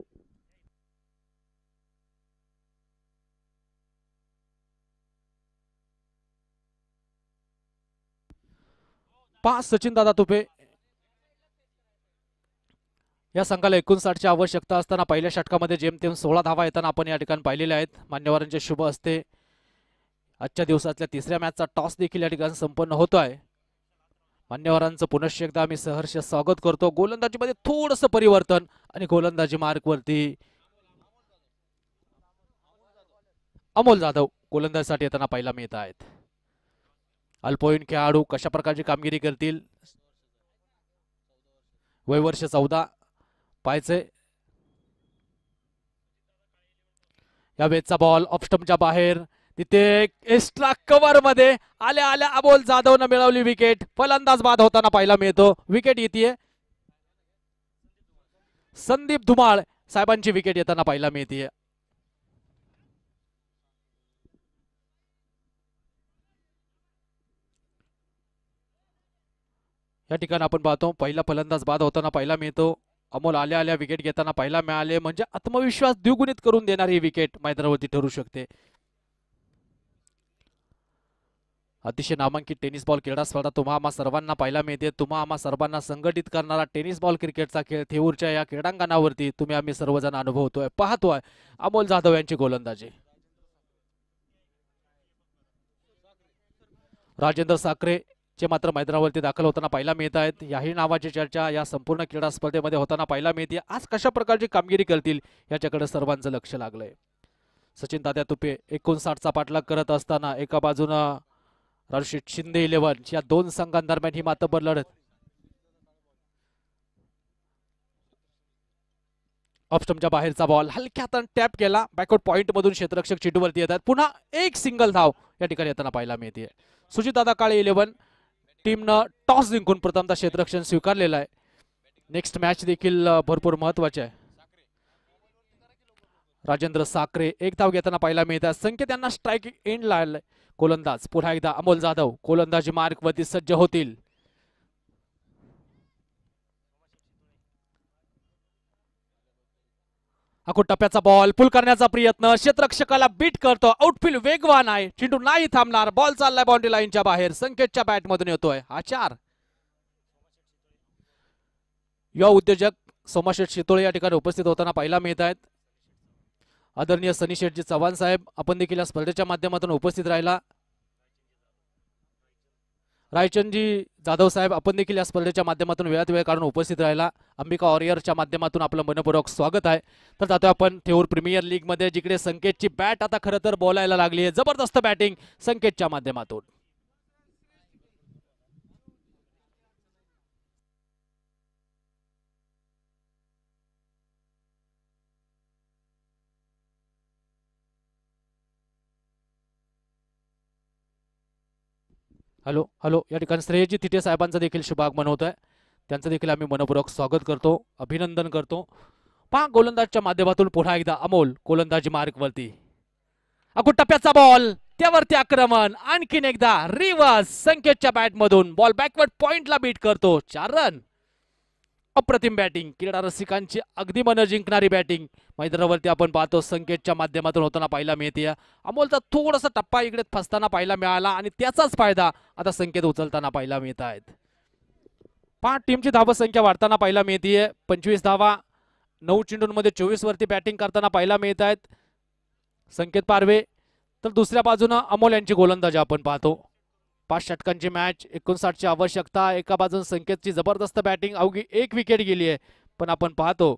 5 सचिन दादा तुपे. या संघाला 59ची आवश्यकता असताना पहिल्या षटकामध्ये जेमतेम 16 धावा येताना आपण या ठिकाणी पाहिलेल्या आहेत. मान्यवरांचे शुभ असते. आजच्या दिवसातल्या तिसऱ्या मॅचचा टॉस देखील या ठिकाणी संपन्न होतोय. मान्यवरांचं पुनश्च एकदा आम्ही सहर्ष स्वागत करतो. गोलंदाजीमध्ये थोडंसं परिवर्तन आणि गोलंदाजी मार्कवरती अमोल जाधव गोलंदाजीसाठी येताना पाहायला मिळत आहेत. अल्पवयीन खेळाडू कशा प्रकारची कामगिरी करतील. वय वर्ष 14 पाहायचे. या वेळचा बॉल ऑफ स्टंपच्या बाहेर. तिथे एक्स्ट्रा कव्हर मध्ये आल्या आल्या अमोल जाधवनं मिळवली विकेट. फलंदाज बाद होताना पाहायला मिळतो. विकेट येते संदीप धुमाळ साहेबांची विकेट येताना पाहायला मिळते. या ठिकाणी आपण पाहतो पहिला फलंदाज बाद होताना पाहायला मिळतो. अमोल आल्या आल्या विकेट घेताना पाहायला मिळाले. म्हणजे आत्मविश्वास द्विगुणित करून देणारी विकेट मैदानावरती ठरू शकते. अतिशय नामांकित टेनिस बॉल क्रीडा स्पर्धा तुम्हा आम्हा सर्वांना पाहायला मिळते. तुम्हा आम्हा सर्वांना संघटित करणारा टेनिस बॉल क्रिकेटचा खेळ थेऊरच्या या क्रीडांगणावरती तुम्ही आम्ही सर्वजण अनुभवतोय पाहतोय. अमोल जाधव यांची गोलंदाजी. राजेंद्र साखरे चे मात्र मैदानावरती दाखल होताना पाहायला मिळत आहेत. याही नावाची चर्चा या संपूर्ण क्रीडा स्पर्धेमध्ये होताना पाहायला मिळते. आज कशा प्रकारची कामगिरी करतील याच्याकडे सर्वांचं लक्ष लागलंय. सचिन दादा तुपे 59चा पाठलाग करत असताना एका बाजूनं राजूशेठ शिंदे 11 या दोन संघांदरम्यान ही मातब्बर लढत. ऑफ स्टंपच्या बाहेरचा बॉल हलक्या हाताने टॅप केला. बॅकवर्ड पॉइंट मधून क्षेत्ररक्षक चेंडूवरती येतात. पुन्हा एक सिंगल धाव या ठिकाणी येताना पाहायला मिळते. सुजितदादा काळे 11 टीमनं टॉस जिंकून प्रथमतः क्षेत्ररक्षण स्वीकारलेलं आहे. नेक्स्ट मॅच देखील भरपूर महत्वाचे आहे. राजेंद्र साखरे एक धाव घेताना पाहायला मिळतात. संकेत यांना स्ट्राईक एंड लागलाय. गोलंदाज पुन्हा एकदा अमोल जाधव गोलंदाजी मार्कवरती सज्ज होतील. अको टप्प्याचा बॉल पुल करण्याचा प्रयत्न क्षेत्ररक्षकाला बीट करतो. आउटफील्ड वेगवान आहे. चेंडू नाही थांबणार. बॉल चाललाय बाउंड्री लाईनच्या बाहेर. संकेतच्या बॅट मधून येतोय हा 4. युवा उद्योजक सोमाशेठ शितोळे या ठिकाणी उपस्थित होताना पाहायला मिळत आहेत. आदरणीय सनी शेठजी चव्हाण साहेब आपण देखील या स्पर्धेच्या माध्यमातून उपस्थित राहिला. रायचंदजी जाधव साहेब आपण देखील या स्पर्धेच्या माध्यमातून वेळात वेळ काढून उपस्थित राहिला. अंबिका वॉरियर्सच्या माध्यमातून आपलं मनपूर्वक स्वागत आहे. तर जातोय आपण थेऊर प्रीमियर लीग मध्ये जिकडे संकेतची बॅट आता खरं तर बोलायला लागली आहे. जबरदस्त बॅटिंग संकेतच्या माध्यमातून. हॅलो हॅलो या ठिकाणी श्रेयजी थिटे साहेबांचं देखील शुभागमन होत आहे. त्यांचं देखील आम्ही मनपूर्वक स्वागत करतो. अभिनंदन करतो. पहा गोलंदाजच्या माध्यमातून पुन्हा एकदा अमोल गोलंदाजी मार्कवरती. अगो टप्प्याचा बॉल त्यावरती आक्रमण. आणखीन एकदा रिव्हर्स संकेतच्या बॅट मधून बॉल बॅकवर्ड पॉइंटला बीट करतो. 4 रन. अप्रतिम बॅटिंग. क्रीडा रसिकांची अगदी मन जिंकणारी बॅटिंग मैदानावरती आपण पाहतो संकेतच्या माध्यमातून होताना पाहायला मिळते. अमोलचा थोडासा टप्पा इकडे फसताना पाहायला मिळाला आणि त्याचाच फायदा आता संकेत उचलताना पाहायला मिळत आहेत. 5 टीमची धावसंख्या वाढताना पाहायला मिळते. 25 धावा 9 चेंडूंमध्ये 24 वरती बॅटिंग करताना पाहायला मिळत आहेत संकेत पारवे. तर दुसऱ्या बाजूनं अमोल यांची गोलंदाजी आपण पाहतो. 5 षटकांची मॅच 59ची आवश्यकता. एका बाजून संकेतची जबरदस्त बॅटिंग अवघी 1 विकेट गेली आहे. पण आपण पाहतो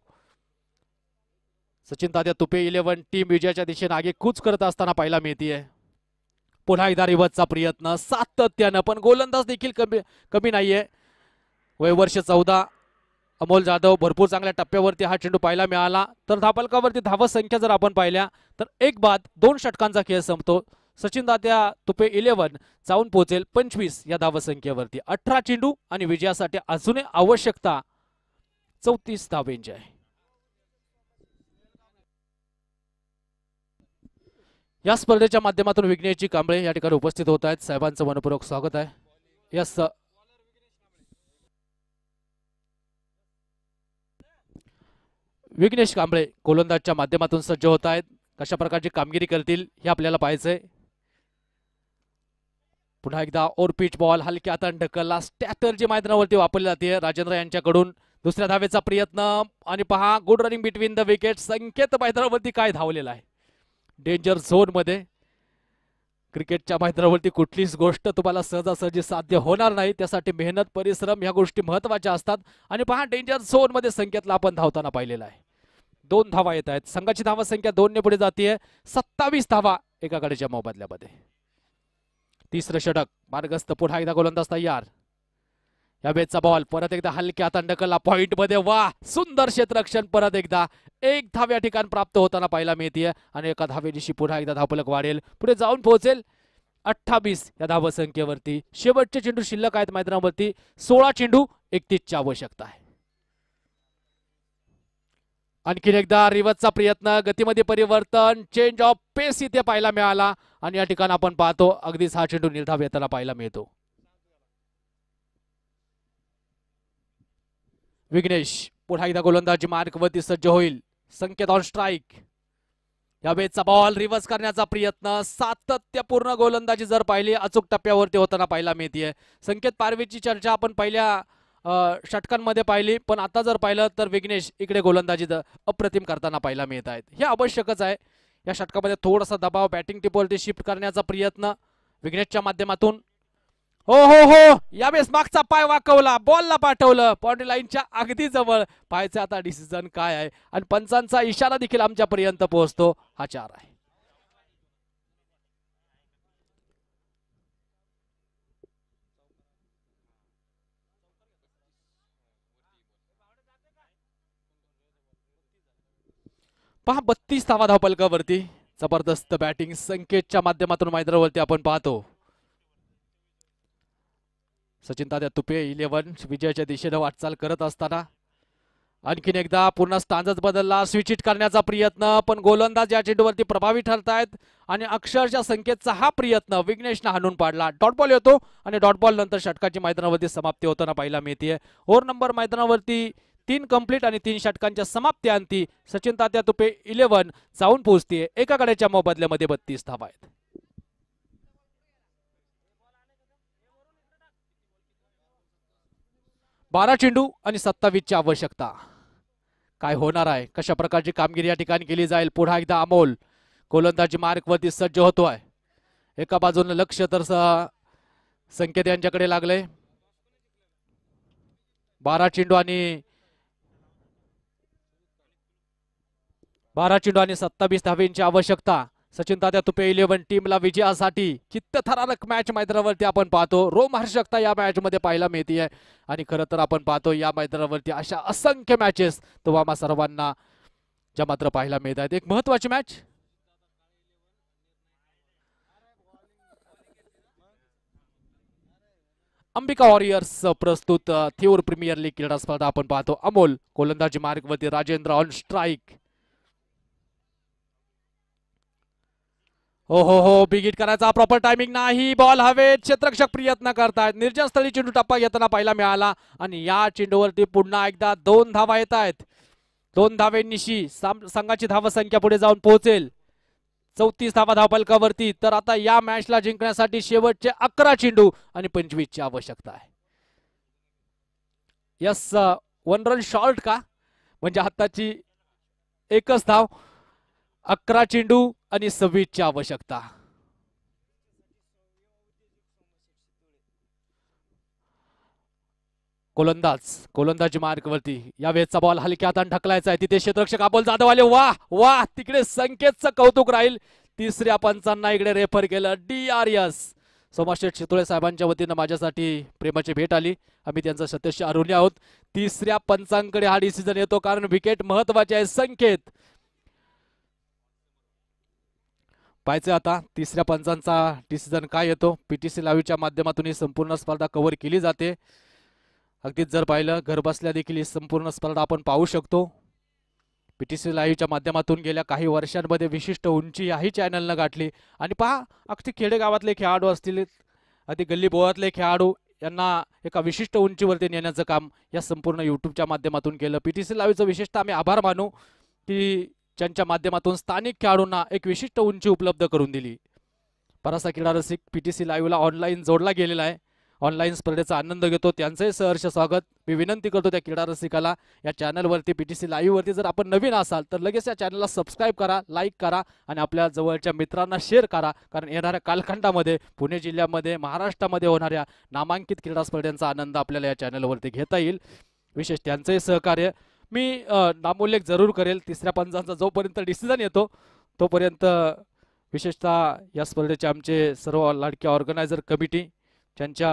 सचिन दादा तुपे 11 टीम विजयाच्या दिशेने आगे कूच करत असताना पाहायला मिळते. पुन्हा एकदा रिव्हर्सचा प्रयत्न सातत्यानं पण गोलंदाज देखील कमी नाहीये. वय वर्ष 14 अमोल जाधव भरपूर चांगल्या टप्प्यावरती हा चेंडू पाहायला मिळाला. तर धावफलकावरती धावसंख्या जर आपण पाहिल्या तर 1 बाद 2 षटकांचा खेळ संपतो. सचिन दादा तुपे 11 जाऊन पोहोचेल 25 या धावसंख्येवरती. 18 चेंडू आणि विजयासाठी अजूनही आवश्यकता 34 धावांची आहे. या स्पर्धेच्या माध्यमातून विघ्नेशजी कांबळे या ठिकाणी उपस्थित होत आहेत. साहेबांचं मनपूर्वक स्वागत आहे. यस विघ्नेश कांबळे गोलंदाजच्या माध्यमातून सज्ज होत आहेत. कशा प्रकारची कामगिरी करतील हे आपल्याला पाहायचंय. पुन्हा एकदा ओर पिच बॉल हलक्या हाताने ढकलला. स्टॅटर्जी मैदानावरती वापरली जाते राजेंद्र यांच्याकडून. दुसऱ्या धावेचा प्रयत्न आणि पहा good running between the wicket. Sanket मैदानावरती काय धावलेला आहे. डेंजर झोन मध्ये क्रिकेटच्या मैदानावरती कुठलीच गोष्ट तुम्हाला सहजासहजी साध्य होणार नाही. त्यासाठी मेहनत परिश्रम ह्या गोष्टी महत्वाच्या असतात. आणि पहा डेंजर झोन मध्ये संकेतला आपण धावताना पाहिलेला आहे. 2 धावा येत आहेत. संघाची धावा संख्या 2 ने पुढे जाते. 27 धावा एका गडीच्या मोबदल्यामध्ये. तिसरं षटक मार्गस्थ. पुन्हा एकदा गोलंदाज तयार. या बेचा बॉल परत एकदा हलक्या हाताने ढकलला पॉइंट मध्ये. वा सुंदर क्षेत्ररक्षण. परत एकदा 1 धाव या ठिकाणी प्राप्त होताना पाहायला मिळते. आणि एका धावेनिशी पुन्हा एकदा धावफलक वाढेल. पुढे जाऊन पोहोचेल 28 या धावसंख्येवरती. शेवटचे चेंडू शिल्लक आहेत मैदानावरती. 16 चेंडू 31 ची आवश्यकता आहे. आणखीन एकदा रिव्हर्सचा प्रयत्न. गतीमध्ये परिवर्तन. चेंज ऑफ पेस इथे पाहायला मिळाला. आणि या ठिकाणी आपण पाहतो अगदीच हा चेंडू निर्धाव येताना पाहायला मिळतो. विघ्नेश पुन्हा एकदा गोलंदाजी मार्कवरती सज्ज होईल. संकेत ऑन स्ट्राईक. या बेसचा बॉल रिव्हर्स करण्याचा प्रयत्न. सातत्यपूर्ण गोलंदाजी जर पाहिली अचूक टप्प्यावरती होताना पाहायला मिळते. संकेत पारवीची चर्चा आपण पहिल्या षटकांमध्ये पाहिली. पण आता जर पाहिलं तर विघ्नेश इकडे गोलंदाजी अप्रतिम करताना पाहायला मिळत आहेत. हे आवश्यकच आहे. या षटकामध्ये थोडासा दबाव बॅटिंग टिपवरती शिफ्ट करण्याचा प्रयत्न विघ्नेशच्या माध्यमातून. हो हो हो यावेळेस मागचा पाय वाकवला. बॉलला पाठवलं बाउंड्री लाईनच्या अगदी जवळ. पाहायचं आता डिसिजन काय आहे. आणि पंचांचा इशारा देखील आमच्यापर्यंत पोहोचतो. हा 4 आहे. पहा 32 धावा धावफलकावरती. जबरदस्त बॅटिंग संकेतच्या माध्यमातून मैदानावरती आपण पाहतो. सचिन तात्या तुपे 11 विजयाच्या दिशेने वाटचाल करत असताना आणखीन एकदा पूर्ण स्टांजच बदलला. स्विच हिट करण्याचा प्रयत्न. पण गोलंदाज या चेंडूवरती प्रभावी ठरतायत. आणि अक्षरशः संकेतचा हा प्रयत्न विघ्नेशने हाणून पाडला. डॉट बॉल येतो. आणि डॉट बॉल नंतर षटकाची मैदानावरती समाप्ती होताना पाहायला मिळते. ओव्हर नंबर मैदानावरती 3 कंप्लीट आणि 3 षटकांच्या समाप्त्यांती सचिन तात्या तुपे 11 जाऊन पोहोचते. एका गड्याच्या मोबदल्यामध्ये 32 धावा आहेत. बारा चेंडू आणि 27 ची आवश्यकता. काय होणार आहे. कशा प्रकारची कामगिरी या ठिकाणी केली जाईल. पुन्हा एकदा अमोल गोलंदाजी मार्कवरती सज्ज होतोय. एका बाजूने लक्ष तर संकेत यांच्याकडे लागले. 12 चेंडू आणि 27 धावेंची आवश्यकता. सचिन तात्या तुपे 11 टीमला विजयासाठी चित्तथरारक मॅच मैदानावरती आपण पाहतो. रोमहर्षकता या मॅच मध्ये पाहायला मिळते. आणि खरं तर आपण पाहतो या मैदानावरती अशा असंख्य मॅचेस तुम्हाला सर्वांना ज्या मात्र पाहायला मिळत आहेत. एक महत्वाची मॅच अंबिका वॉरियर्स प्रस्तुत थेऊर प्रीमियर लीग क्रीडा स्पर्धा आपण पाहतो. अमोल गोलंदाजी मार्गवरती. Rajendra on strike. हो हो हो बिग हिट करायचा प्रॉपर टायमिंग नाही. बॉल हवेत. क्षेत्ररक्षक प्रयत्न करतायत. निर्जन स्थळी चेंडू टप्पा घेताना पाहायला मिळाला. आणि या चेंडूवरती पुन्हा एकदा 2 धावा येत आहेत. 2 धावेंनिशी संघाची धावसंख्या पुढे जाऊन पोहोचेल 34 धावा धावफलकावरती. तर आता या मॅचला जिंकण्यासाठी शेवटचे 11 चेंडू आणि 25 ची आवश्यकता आहे. यस 1 रन शॉर्ट का म्हणजे आताची एकच धाव. 11 चेंडू आणि 26 ची आवश्यकता. गोलंदाजी मार्कवरती. या वेळचा बॉल हलक्या हाताने ढकलायचा आहे. तिथे क्षेत्ररक्षक अमोल जाधव आले. वाह वाह तिकडे संकेतचं कौतुक राहील. तिसऱ्या पंचांना इकडे रेफर केलं. DRS सोमाशेठ चितोळे साहेबांच्या वतीनं माझ्यासाठी प्रेमाची भेट आली. आम्ही त्यांचा सदस्य ऋणी आहोत. तिसऱ्या पंचांकडे हा डिसिजन येतो कारण विकेट महत्वाचे आहे. संकेत पाहायचं आता तिसऱ्या पंचांचा डिसिजन काय येतो. PTC लाईव्हच्या माध्यमातून ही संपूर्ण स्पर्धा कव्हर केली जाते. अगदीच जर पाहिलं घर बसल्या देखील ही संपूर्ण स्पर्धा आपण पाहू शकतो. PTC लाईव्हच्या माध्यमातून गेल्या काही वर्षांमध्ये विशिष्ट उंची याही चॅनलनं गाठली. आणि पहा अगदी खेडेगावातले खेळाडू असतील अगदी गल्ली बोळातले खेळाडू यांना एका विशिष्ट उंचीवरती नेण्याचं काम या संपूर्ण यूट्यूबच्या माध्यमातून केलं. PTC लाईव्हचं विशेषतः आम्ही आभार मानू की ज्यांच्या माध्यमातून स्थानिक खेळाडूंना एक विशिष्ट उंची उपलब्ध करून दिली. बराचसा क्रीडा रसिक पीटीसी लाईव्हला ऑनलाईन जोडला गेलेला आहे, ऑनलाईन स्पर्धेचा आनंद घेतो. त्यांचंही सहर्ष स्वागत. मी विनंती करतो त्या क्रीडा रसिकाला, या चॅनलवरती पीटीसी लाईव्हवरती जर आपण नवीन असाल तर लगेच या चॅनलला सबस्क्राईब करा, लाईक करा आणि आपल्या जवळच्या मित्रांना शेअर करा. कारण येणाऱ्या कालखंडामध्ये पुणे जिल्ह्यामध्ये, महाराष्ट्रामध्ये होणाऱ्या नामांकित क्रीडा स्पर्धांचा आनंद आपल्याला या चॅनलवरती घेता येईल. विशेष त्यांचंही सहकार्य मी नामोल्लेख जरूर करेल. तिसऱ्या पंचांचा जोपर्यंत डिसिजन येतो तोपर्यंत विशेषतः या स्पर्धेचे आमचे सर्व लाडक्या ऑर्गनायझर कमिटी त्यांच्या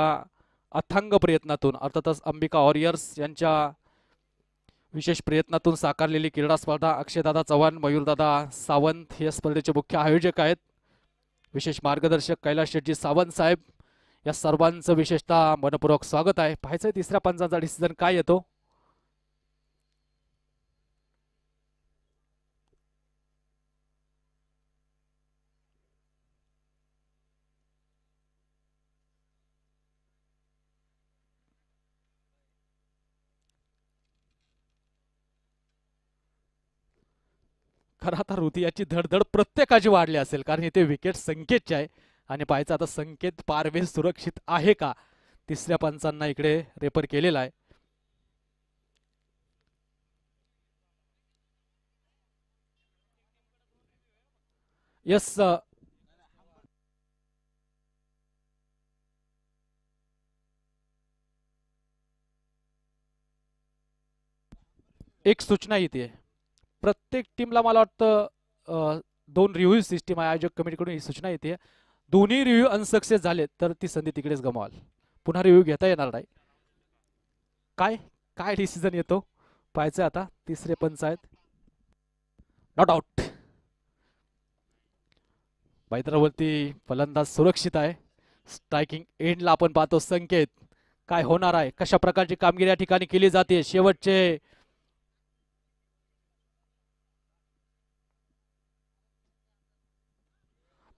अथांग प्रयत्नातून, अर्थातच अंबिका वॉरियर्स यांच्या विशेष प्रयत्नातून साकारलेली क्रीडा स्पर्धा, अक्षयदादा चव्हाण, मयूरदादा सावंत हे स्पर्धेचे मुख्य आयोजक आहेत. विशेष मार्गदर्शक कैलास शेट्टी सावंत साहेब, या सर्वांचं विशेषतः मनपूर्वक स्वागत आहे. पाहायचं तिसऱ्या पंचांचा डिसिजन काय येतो. खरं आता ऋतियाची धडधड प्रत्येकाची वाढली असेल, कारण इथे विकेट संकेतचे आहे आणि पाहायचं आता संकेत पारवे सुरक्षित आहे का. तिसऱ्या पंचांना इकडे रेफर केलेला आहे. यस, एक सूचना येते. प्रत्येक टीमला मला वाटतं 2 रिव्ह्यू सिस्टीम आहे. आयोजक कमिटीकडून ही सूचना येते, दोन्ही रिव्ह्यू अनसक्सेस झाले तर ती संधी तिकडेच गमावाल, पुन्हा रिव्ह्यू घेता येणार नाही. काय काय डिसिजन येतो पाहायचं आता. तिसरे पंच आहेत, नॉट आउट. मैदानावरती फलंदाज सुरक्षित आहे. स्ट्रायकिंग एंडला आपण पाहतो संकेत. काय होणार आहे, कशा प्रकारची कामगिरी या ठिकाणी केली जाते. शेवटचे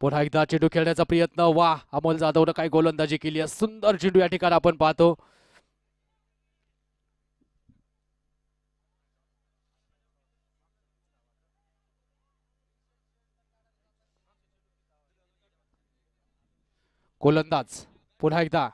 पुन्हा एकदा चेंडू खेळण्याचा प्रयत्न. वा, अमोल जाधवनं काय गोलंदाजी केली आहे. सुंदर चेंडू या ठिकाणी आपण पाहतो. गोलंदाज पुन्हा एकदा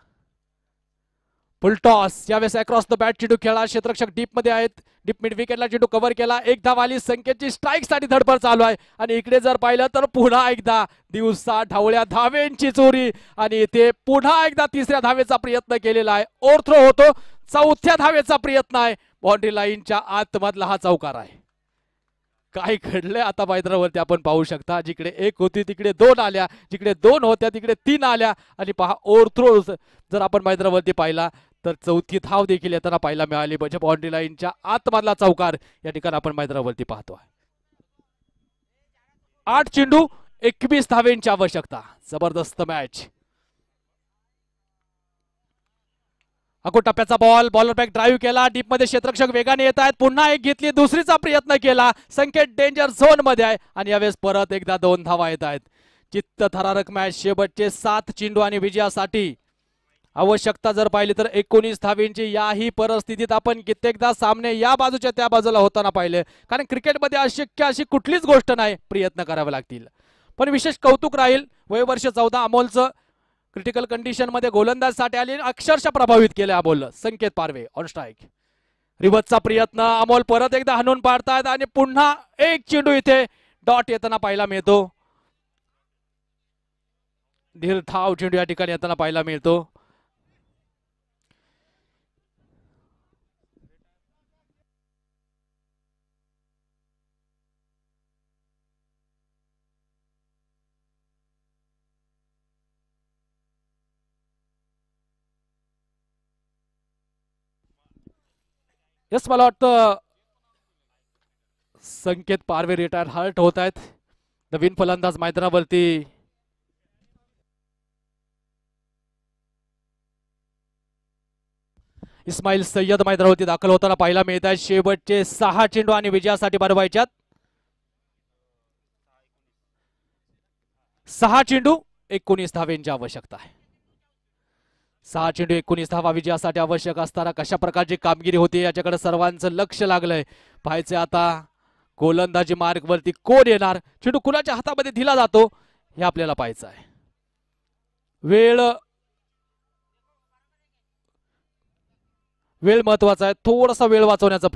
फुल टॉस. यावेळेस अक्रॉस द बॅट चेंडू खेळा. क्षेत्ररक्षक डीप मध्ये आहेत. डीप मिड विकेटला चेंडू कव्हर केला. एक धाव आली. संकेतची स्ट्राईक साठी धडपड चालू आहे आणि इकडे जर पाहिलं तर पुन्हा एकदा दिवसा ढवळ्या धावेंची चोरी आणि इथे पुन्हा एकदा तिसऱ्या धावेचा प्रयत्न केलेला आहे. ओव्हरथ्रो होतो. चौथ्या धावेचा प्रयत्न आहे. बाउंड्री लाईनच्या आतमधला हा चौकार आहे. काय घडलंय आता मैदानावरती आपण पाहू शकता. जिकडे 1 होती तिकडे 2 आल्या, जिकडे 2 होत्या तिकडे 3 आल्या आणि पहा ओव्हरथ्रो जर आपण मैदानावरती पाहिला तर चौथी धाव देखील येताना पाहायला मिळाली. म्हणजे बाउंड्री लाईनच्या आतमधला चौकार या ठिकाणी आपण मैदानावरती पाहतोय. 8 चेंडू 21 धावेंची आवश्यकता. जबरदस्त मॅच. अगो टप्प्याचा बॉल, बॉलर बॅक ड्राईव्ह केला. डीप मध्ये क्षेत्ररक्षक वेगाने येत आहेत. पुन्हा एक घेतली, दुसरीचा प्रयत्न केला. संकेत डेंजर झोन मध्ये आहे आणि यावेळेस परत एकदा 2 धावा येत आहेत. चित्तथरारक मॅच. शेवटचे 7 चेंडू आणि विजयासाठी आवश्यकता जर पाहिली तर 19 धावेंची. याही परिस्थितीत आपण कित्येकदा सामने या बाजूच्या त्या बाजूला होताना पाहिले, कारण क्रिकेटमध्ये अशक्य अशी कुठलीच गोष्ट नाही. प्रयत्न करावे लागतील. पण विशेष कौतुक राहील वय वर्ष 14 अमोलचं. क्रिटिकल कंडिशन मध्ये गोलंदाज साठी आले, अक्षरशः प्रभावित केले अमोल. संकेत पारवे ऑन स्ट्राईक. रिव्हर्सचा प्रयत्न. अमोल परत एकदा हाणून पाडतायत आणि पुन्हा एक चेंडू इथे डॉट येताना पाहायला मिळतो. धाव चेंडू या ठिकाणी येताना पाहायला मिळतो. यस, मला वाटतं संकेत पारवे रिटायर हर्ट होत आहेत. नवीन फलंदाज मैदानावरती इस्माईल सय्यद मैदानावरती दाखल होताना पाहायला मिळत आहे. शेवटचे 6 चेंडू आणि विजयासाठी बनवायच्यात. 6 चेंडू 19 धावेंची आवश्यकता आहे. 6 चेंडू 19 धावा विजयासाठी आवश्यक असताना कशा प्रकारची कामगिरी होती याच्याकडे सर्वांचं लक्ष लागलंय. पाहायचे आता गोलंदाजी मार्ग वरती कोण येणार, चेंडू कुणाच्या हातामध्ये दिला जातो हे आपल्याला पाहायचं आहे. वेळ वेळ महत्वाचा आहे, थोडासा वेळ वाचवण्याचा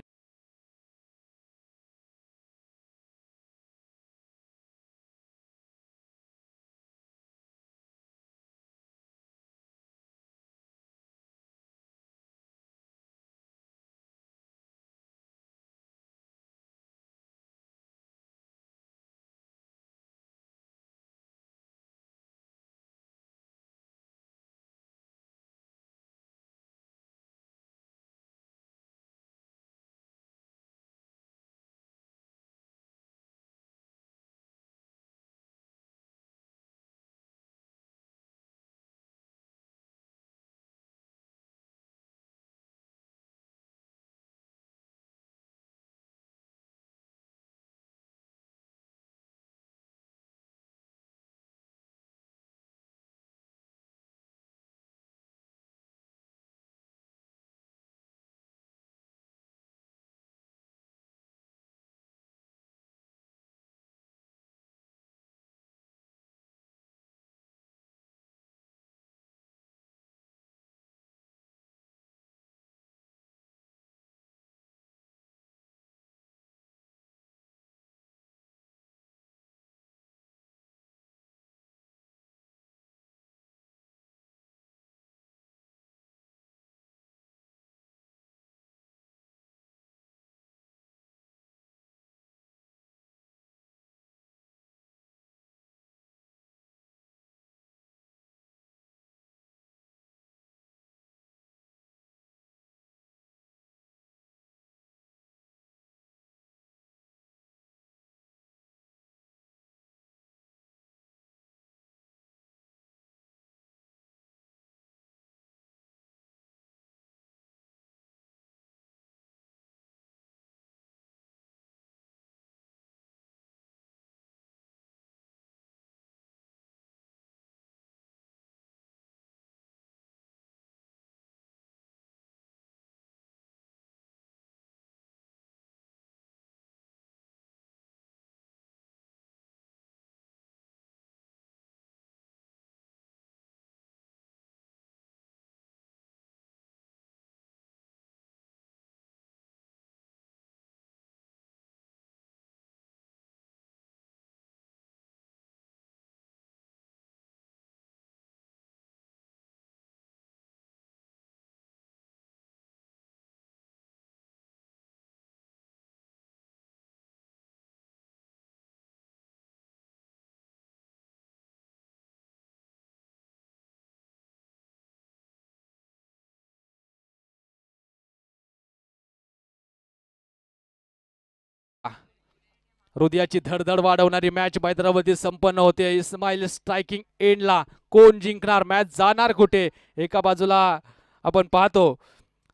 हृदयाची धडधड वाढवणारी मॅच हैदराबादी संपन्न होते. इस्माईल स्ट्रायकिंग एंडला. कोण जिंकणार, मॅच जाणार कुठे? एका बाजूला आपण पाहतो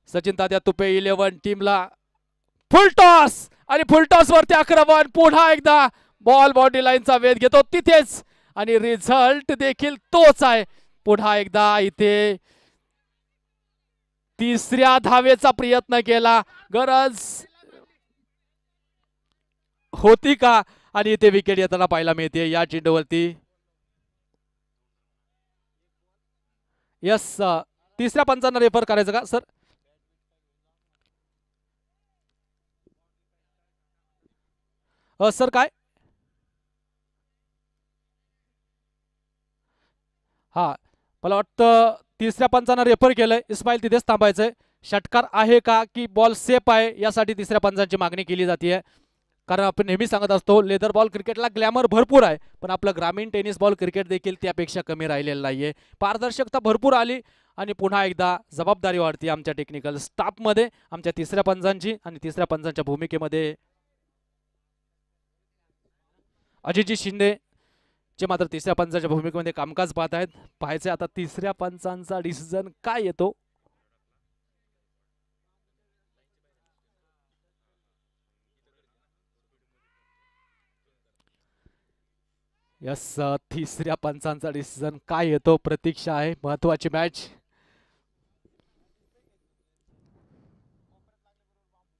सचिन तात्या तुपे 11 टीमला फुल टॉस आणि फुल टॉस वरती आक्रमण. पुन्हा एकदा बॉल बॉडी लाईनचा वेध घेतो तिथेच आणि रिझल्ट देखील तोच आहे. पुन्हा एकदा इथे तिसऱ्या धावेचा प्रयत्न केला, गरज होती का? आणि इथे विकेट येताना पाहायला मिळते या चेंडूवरती. यस, तिसऱ्या पंचांना रेफर करायचं का सर? सर काय? हा, मला वाटतं तिसऱ्या पंचांना रेफर केलंय. इस्माईल तिथेच थांबायचंय. षटकार आहे का की बॉल सेफ आहे यासाठी तिसऱ्या पंचांची मागणी केली जाते. कारण आपण नेहमी सांगत असतो लेदर बॉल क्रिकेटला ग्लॅमर भरपूर आहे, पण आपलं ग्रामीण टेनिस बॉल क्रिकेट देखील त्यापेक्षा कमी राहिलेलं नाहीये. पारदर्शकता भरपूर आली आणि पुन्हा एकदा जबाबदारी वाढते आमच्या टेक्निकल स्टाफमध्ये, आमच्या तिसऱ्या पंचांची. आणि तिसऱ्या पंचांच्या भूमिकेमध्ये अजितजी शिंदे जे मात्र तिसऱ्या पंचांच्या भूमिकेमध्ये कामकाज पाहत आहेत. पाहायचे आता तिसऱ्या पंचांचा डिसिजन काय येतो. यस, तिसऱ्या पंचांचा डिसिजन काय येतो, प्रतीक्षा आहे. महत्वाची मॅच,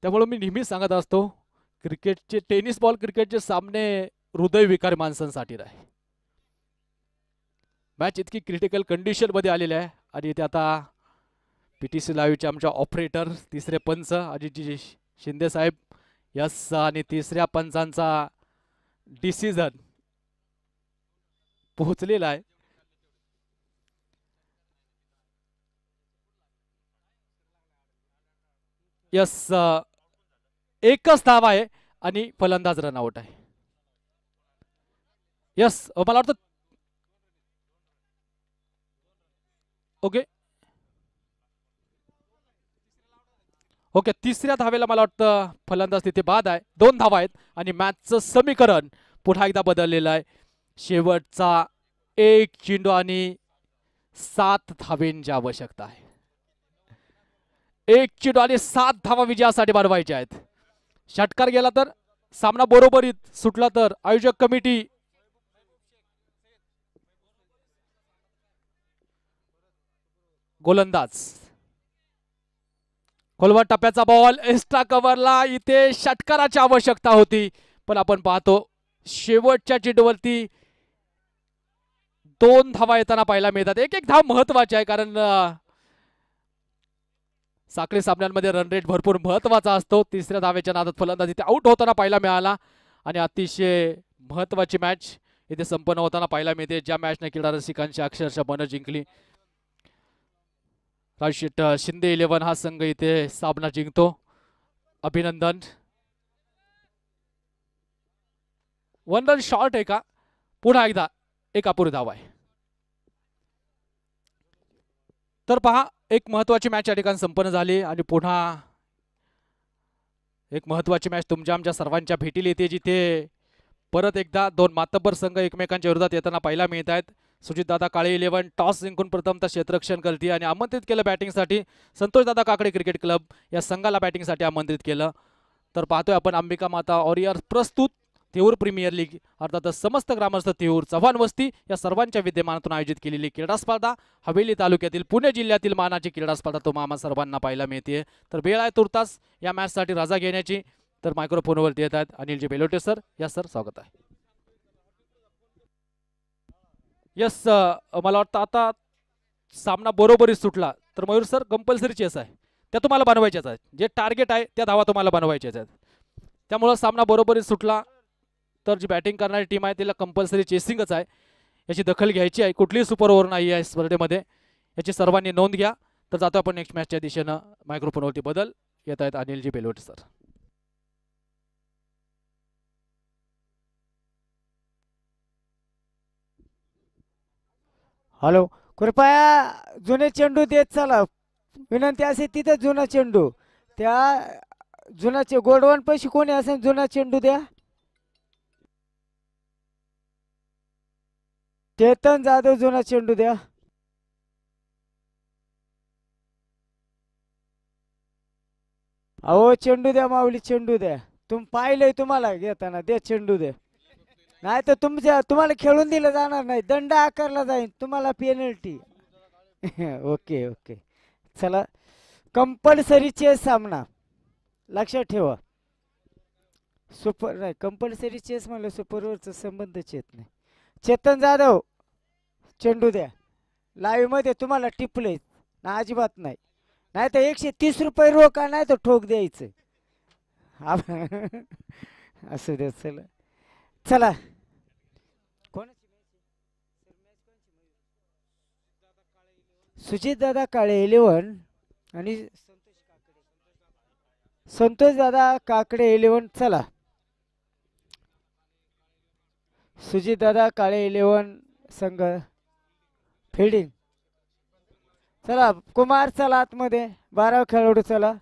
त्यामुळे मी नेहमी सांगत असतो क्रिकेटचे टेनिस बॉल क्रिकेटचे सामने हृदय विकार माणसांसाठी राहील. मॅच इतकी क्रिटिकल कंडिशन मध्ये आलेली आहे आणि ते आता PTC लाईव्हचे आमच्या ऑपरेटर तिसरे पंच अजितजी शिंदे साहेब यस आणि तिसऱ्या पंचांचा डिसिजन पोहोचलेला आहे. यस एकच धाव आहे आणि फलंदाज रनआउट आहे. यस मला वाटतं ओके ओके तिसऱ्या धावेला मला वाटतं फलंदाज तिथे बाद आहे. 2 धावा आहेत आणि मॅचचं समीकरण पुन्हा एकदा बदललेलं आहे. शेवटचा 1 चेंडू आणि 7 धावेंची आवश्यकता आहे. 1 चेंडू आणि 7 धावा विजयासाठी बनवायच्या आहेत. षटकार गेला तर सामना बरोबरीत सुटला तर आयोजक कमिटी गोलंदाज खोलवर टप्प्याचा बॉल एक्स्ट्रा कव्हरला. इथे षटकाराची आवश्यकता होती पण आपण पाहतो शेवटच्या चेंडूवरती 2 धावा येताना पाहायला मिळतात. एक धाव महत्वाची आहे कारण साखळी सामन्यांमध्ये रन रेट भरपूर महत्वाचा असतो. तिसऱ्या धावेच्या नादात फलंदाज इथे आउट होताना पाहायला मिळाला आणि अतिशय महत्वाची मॅच इथे संपन्न होताना पाहायला मिळते. ज्या मॅचने क्रीडा रसिकांची अक्षरशः मन जिंकली. राजशेठ शिंदे 11 हा संघ इथे सामना जिंकतो. अभिनंदन. 1 रन शॉर्ट आहे का? पुन्हा एकदा एक अपुरी धाव आहे. तर पहा एक महत्वाची मॅच या ठिकाणी संपन्न झाली आणि पुन्हा एक महत्वाची मॅच तुमच्या आमच्या सर्वांच्या भेटीला येते जिथे परत एकदा 2 मातब्बर संघ एकमेकांच्या विरोधात येताना पाहायला मिळत आहेत. सुजितदादा काळे 11 टॉस जिंकून प्रथमतः क्षेत्ररक्षण करते आणि आमंत्रित केलं बॅटिंगसाठी. संतोषदादा काकडे क्रिकेट क्लब या संघाला बॅटिंगसाठी आमंत्रित केलं. तर पाहतोय आपण अंबिका माता वॉरियर्स प्रस्तुत तिऊर प्रीमियर लीग अर्थात समस्त ग्रामस्थ तिऊर चव्हाण वस्ती या सर्वांच्या विद्यमानातून आयोजित केलेली क्रीडा स्पर्धा हवेली तालुक्यातील पुणे जिल्ह्यातील मानाची क्रीडा स्पर्धा तुम्हाला सर्वांना पाहायला मिळते. तर वेळ आहे तुर्तास या मॅचसाठी रजा घेण्याची. तर मायक्रोफोनवरती येत आहेत अनिलजी बेलोटे सर. या सर स्वागत आहे. यस मला वाटतं आता सामना बरोबरीत सुटला तर मयूर सर कंपल्सरी चेस आहे त्या तुम्हाला बनवायच्याच आहेत. जे टार्गेट आहे त्या धावा तुम्हाला बनवायच्याच आहेत. त्यामुळं सामना बरोबरीत सुटला तर जी बॅटिंग करणारी टीम आहे तिला कंपल्सरी चेसिंगच आहे. याची दखल घ्यायची आहे. कुठलीही सुपर ओव्हर नाही आहे स्पर्धेमध्ये. याची सर्वांनी नोंद घ्या. तर जातो आपण नेक्स्ट मॅचच्या दिशेनं. मायक्रोफोनवरती बदल येत आहेत अनिलजी बेलोटे सर. हॅलो कृपया जुने चेंडू देत चला. विनंती असे तिथे जुना चेंडू त्या जुनाचे गोल्डवन पैसे कोणी असेल जुना चेंडू द्या. चेतन जाधव जुना चेंडू द्या. अहो चेंडू द्या माऊली चेंडू द्या. पाहिलंय तुम्हाला घेताना द्या चेंडू द्या. नाही तर तुम्हाला खेळून दिलं जाणार नाही. दंड आकारला जाईल तुम्हाला पेनल्टी. ओके ओके चला कंपल्सरी चेस सामना लक्षात ठेवा. सुपर नाही कंपल्सरी चेस म्हणलं सुपरवरचा संबंधच येत नाही. चेतन जाधव चेंडू द्या. लाईव्ह मध्ये तुम्हाला टिपले ना अजिबात नाही. नाही तर 130 रुपये रोका नाही तर ठोक द्यायचं. असू द्या चला चला. सुजित दादा काळे 11 आणि संतोष दादा काकडे 11. चला सुजित दादा काळे 11 संघ फिल्डिंग. चला कुमार चला आतमध्ये 12 खेळाडू चला.